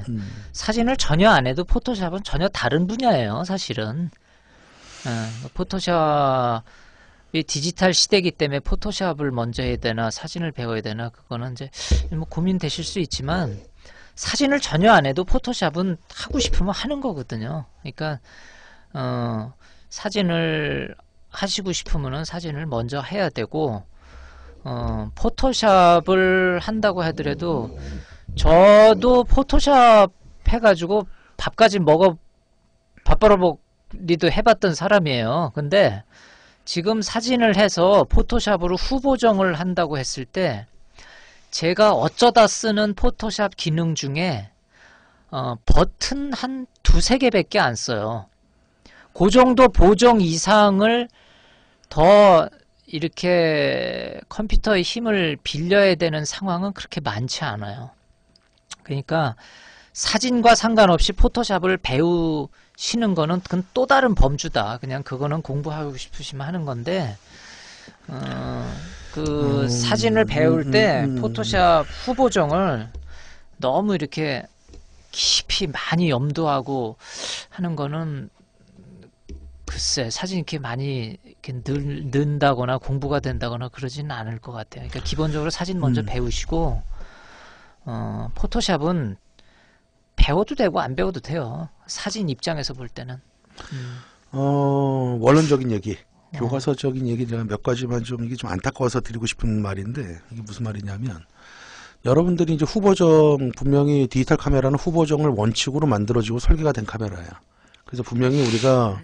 사진을 전혀 안 해도 포토샵은 전혀 다른 분야예요 사실은. 포토샵이 디지털 시대이기 때문에 포토샵을 먼저 해야 되나 사진을 배워야 되나 그거는 이제 뭐 고민되실 수 있지만, 사진을 전혀 안 해도 포토샵은 하고 싶으면 하는 거거든요. 그러니까 사진을 하시고 싶으면은 사진을 먼저 해야 되고, 포토샵을 한다고 하더라도 저도 포토샵 해가지고 밥벌어먹기도 해봤던 사람이에요. 근데 지금 사진을 해서 포토샵으로 후보정을 한다고 했을 때 제가 어쩌다 쓰는 포토샵 기능 중에 버튼 한 두세 개밖에 안 써요. 그 정도 보정 이상을 더 이렇게 컴퓨터의 힘을 빌려야 되는 상황은 그렇게 많지 않아요. 그러니까 사진과 상관없이 포토샵을 배우시는 거는 그건 또 다른 범주다. 그냥 그거는 공부하고 싶으시면 하는 건데, 사진을 배울 때 포토샵 후보정을 너무 이렇게 깊이 많이 염두하고 하는 거는 글쎄 사진 이렇게 많이 이렇게 는다거나 공부가 된다거나 그러지는 않을 것 같아요. 그러니까 기본적으로 사진 먼저 배우시고, 포토샵은 배워도 되고 안 배워도 돼요. 사진 입장에서 볼 때는. 원론적인 얘기, 교과서적인 얘기 제가 몇 가지만 좀 이게 좀 안타까워서 드리고 싶은 말인데, 이게 무슨 말이냐면, 여러분들이 이제 후보정, 분명히 디지털 카메라는 후보정을 원칙으로 만들어지고 설계가 된 카메라야. 그래서 분명히 우리가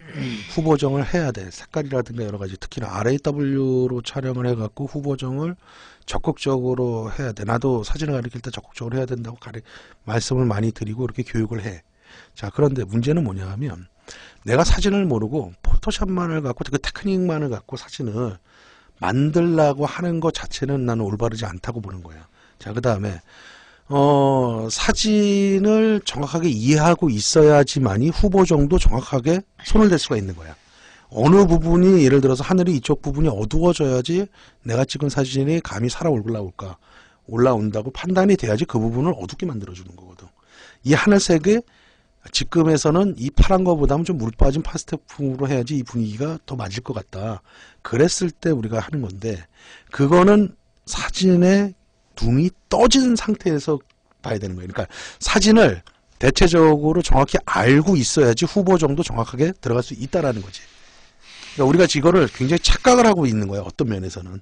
후보정을 해야 돼. 색깔이라든가 여러 가지. 특히나 RAW로 촬영을 해갖고 후보정을 적극적으로 해야 돼. 나도 사진을 가리킬 때 적극적으로 해야 된다고 말씀을 많이 드리고 이렇게 교육을 해. 자, 그런데 문제는 뭐냐 하면 내가 사진을 모르고 포토샵만을 갖고 그 테크닉만을 갖고 사진을 만들라고 하는 것 자체는 나는 올바르지 않다고 보는 거야. 자, 그 다음에 사진을 정확하게 이해하고 있어야지만이 후보정도 정확하게 손을 댈 수가 있는 거야. 어느 부분이 예를 들어서 하늘이 이쪽 부분이 어두워져야지 내가 찍은 사진이 감이 살아 올라온다고 판단이 돼야지 그 부분을 어둡게 만들어주는 거거든. 이 하늘색의 지금에서는 이 파란 거보다는 좀 물 빠진 파스텔풍으로 해야지 이 분위기가 더 맞을 것 같다. 그랬을 때 우리가 하는 건데 그거는 사진의 눈이 떠진 상태에서 봐야 되는 거예요. 그러니까 사진을 대체적으로 정확히 알고 있어야지 후보정도 정확하게 들어갈 수 있다라는 거지. 그러니까 우리가 이거를 굉장히 착각을 하고 있는 거예요. 어떤 면에서는.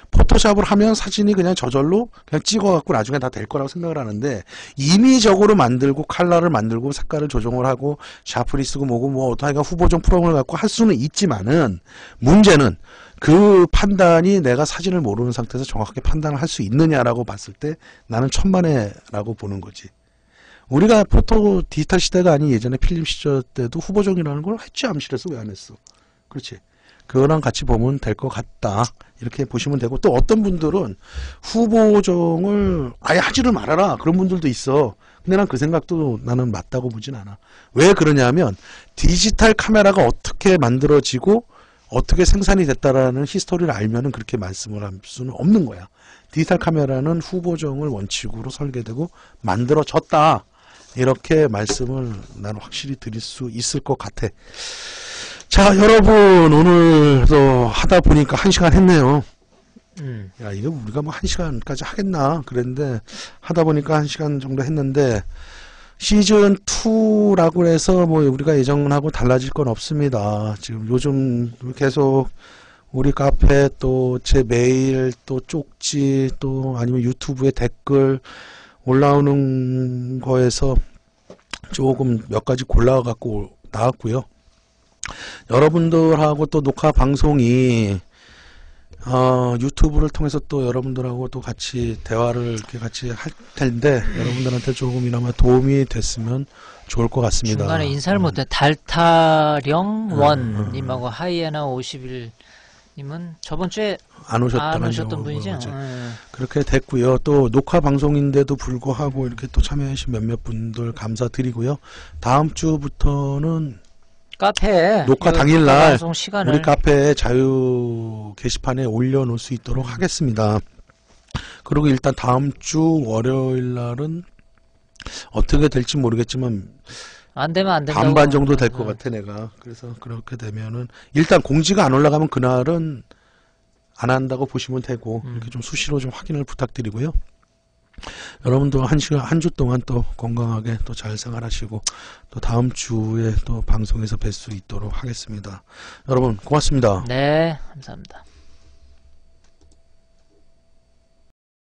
포토샵을 하면 사진이 그냥 저절로 그냥 찍어갖고 나중에 다 될 거라고 생각을 하는데 임의적으로 만들고 컬러를 만들고 색깔을 조정을 하고 샤프리 쓰고 뭐고 뭐 어떠하니까 후보정 프로그램을 갖고 할 수는 있지만은 문제는 그 판단이 내가 사진을 모르는 상태에서 정확하게 판단을 할 수 있느냐라고 봤을 때 나는 천만에라고 보는 거지. 우리가 포토 디지털 시대가 아닌 예전에 필름 시절 때도 후보정이라는 걸 했지. 암실에서 왜 안 했어? 그렇지. 그거랑 같이 보면 될 것 같다. 이렇게 보시면 되고 또 어떤 분들은 후보정을 아예 하지를 말아라. 그런 분들도 있어. 근데 난 그 생각도 나는 맞다고 보진 않아. 왜 그러냐면 디지털 카메라가 어떻게 만들어지고 어떻게 생산이 됐다라는 히스토리를 알면은 그렇게 말씀을 할 수는 없는 거야. 디지털 카메라는 후보정을 원칙으로 설계되고 만들어졌다. 이렇게 말씀을 나는 확실히 드릴 수 있을 것 같아. 자, 여러분 오늘도 하다 보니까 1시간 했네요. 야, 이거 우리가 뭐 1시간까지 하겠나 그랬는데 하다 보니까 1시간 정도 했는데 시즌 2라고 해서 뭐 우리가 예정하고 달라질 건 없습니다. 지금 요즘 계속 우리 카페 또 제 메일 또 쪽지 또 아니면 유튜브에 댓글 올라오는 거에서 조금 몇 가지 골라 갖고 나왔고요. 여러분들하고 또 녹화 방송이 유튜브를 통해서 또 여러분들하고 또 같이 대화를 이렇게 같이 할 텐데 여러분들한테 조금이나마 도움이 됐으면 좋을 것 같습니다. 중간에 인사를 못해. 달타령 원님하고 하이에나 51님은 저번 주에 안 오셨던 분이죠. 그렇게 됐고요. 또 녹화 방송인데도 불구하고 이렇게 또 참여하신 몇몇 분들 감사드리고요. 다음 주부터는 카페에 녹화 당일날 시간을 우리 카페에 자유 게시판에 올려놓을 수 있도록 하겠습니다. 그리고 일단 다음 주 월요일 날은 어떻게 될지 모르겠지만 안 되면 안 된다고 반반 정도 될 것 같아 내가. 그래서 그렇게 되면은 일단 공지가 안 올라가면 그날은 안 한다고 보시면 되고 이렇게 좀 수시로 좀 확인을 부탁드리고요. 여러분도 한 주 동안 또 건강하게 또 잘 생활하시고 또 다음 주에 또 방송에서 뵐 수 있도록 하겠습니다. 여러분 고맙습니다. 네, 감사합니다.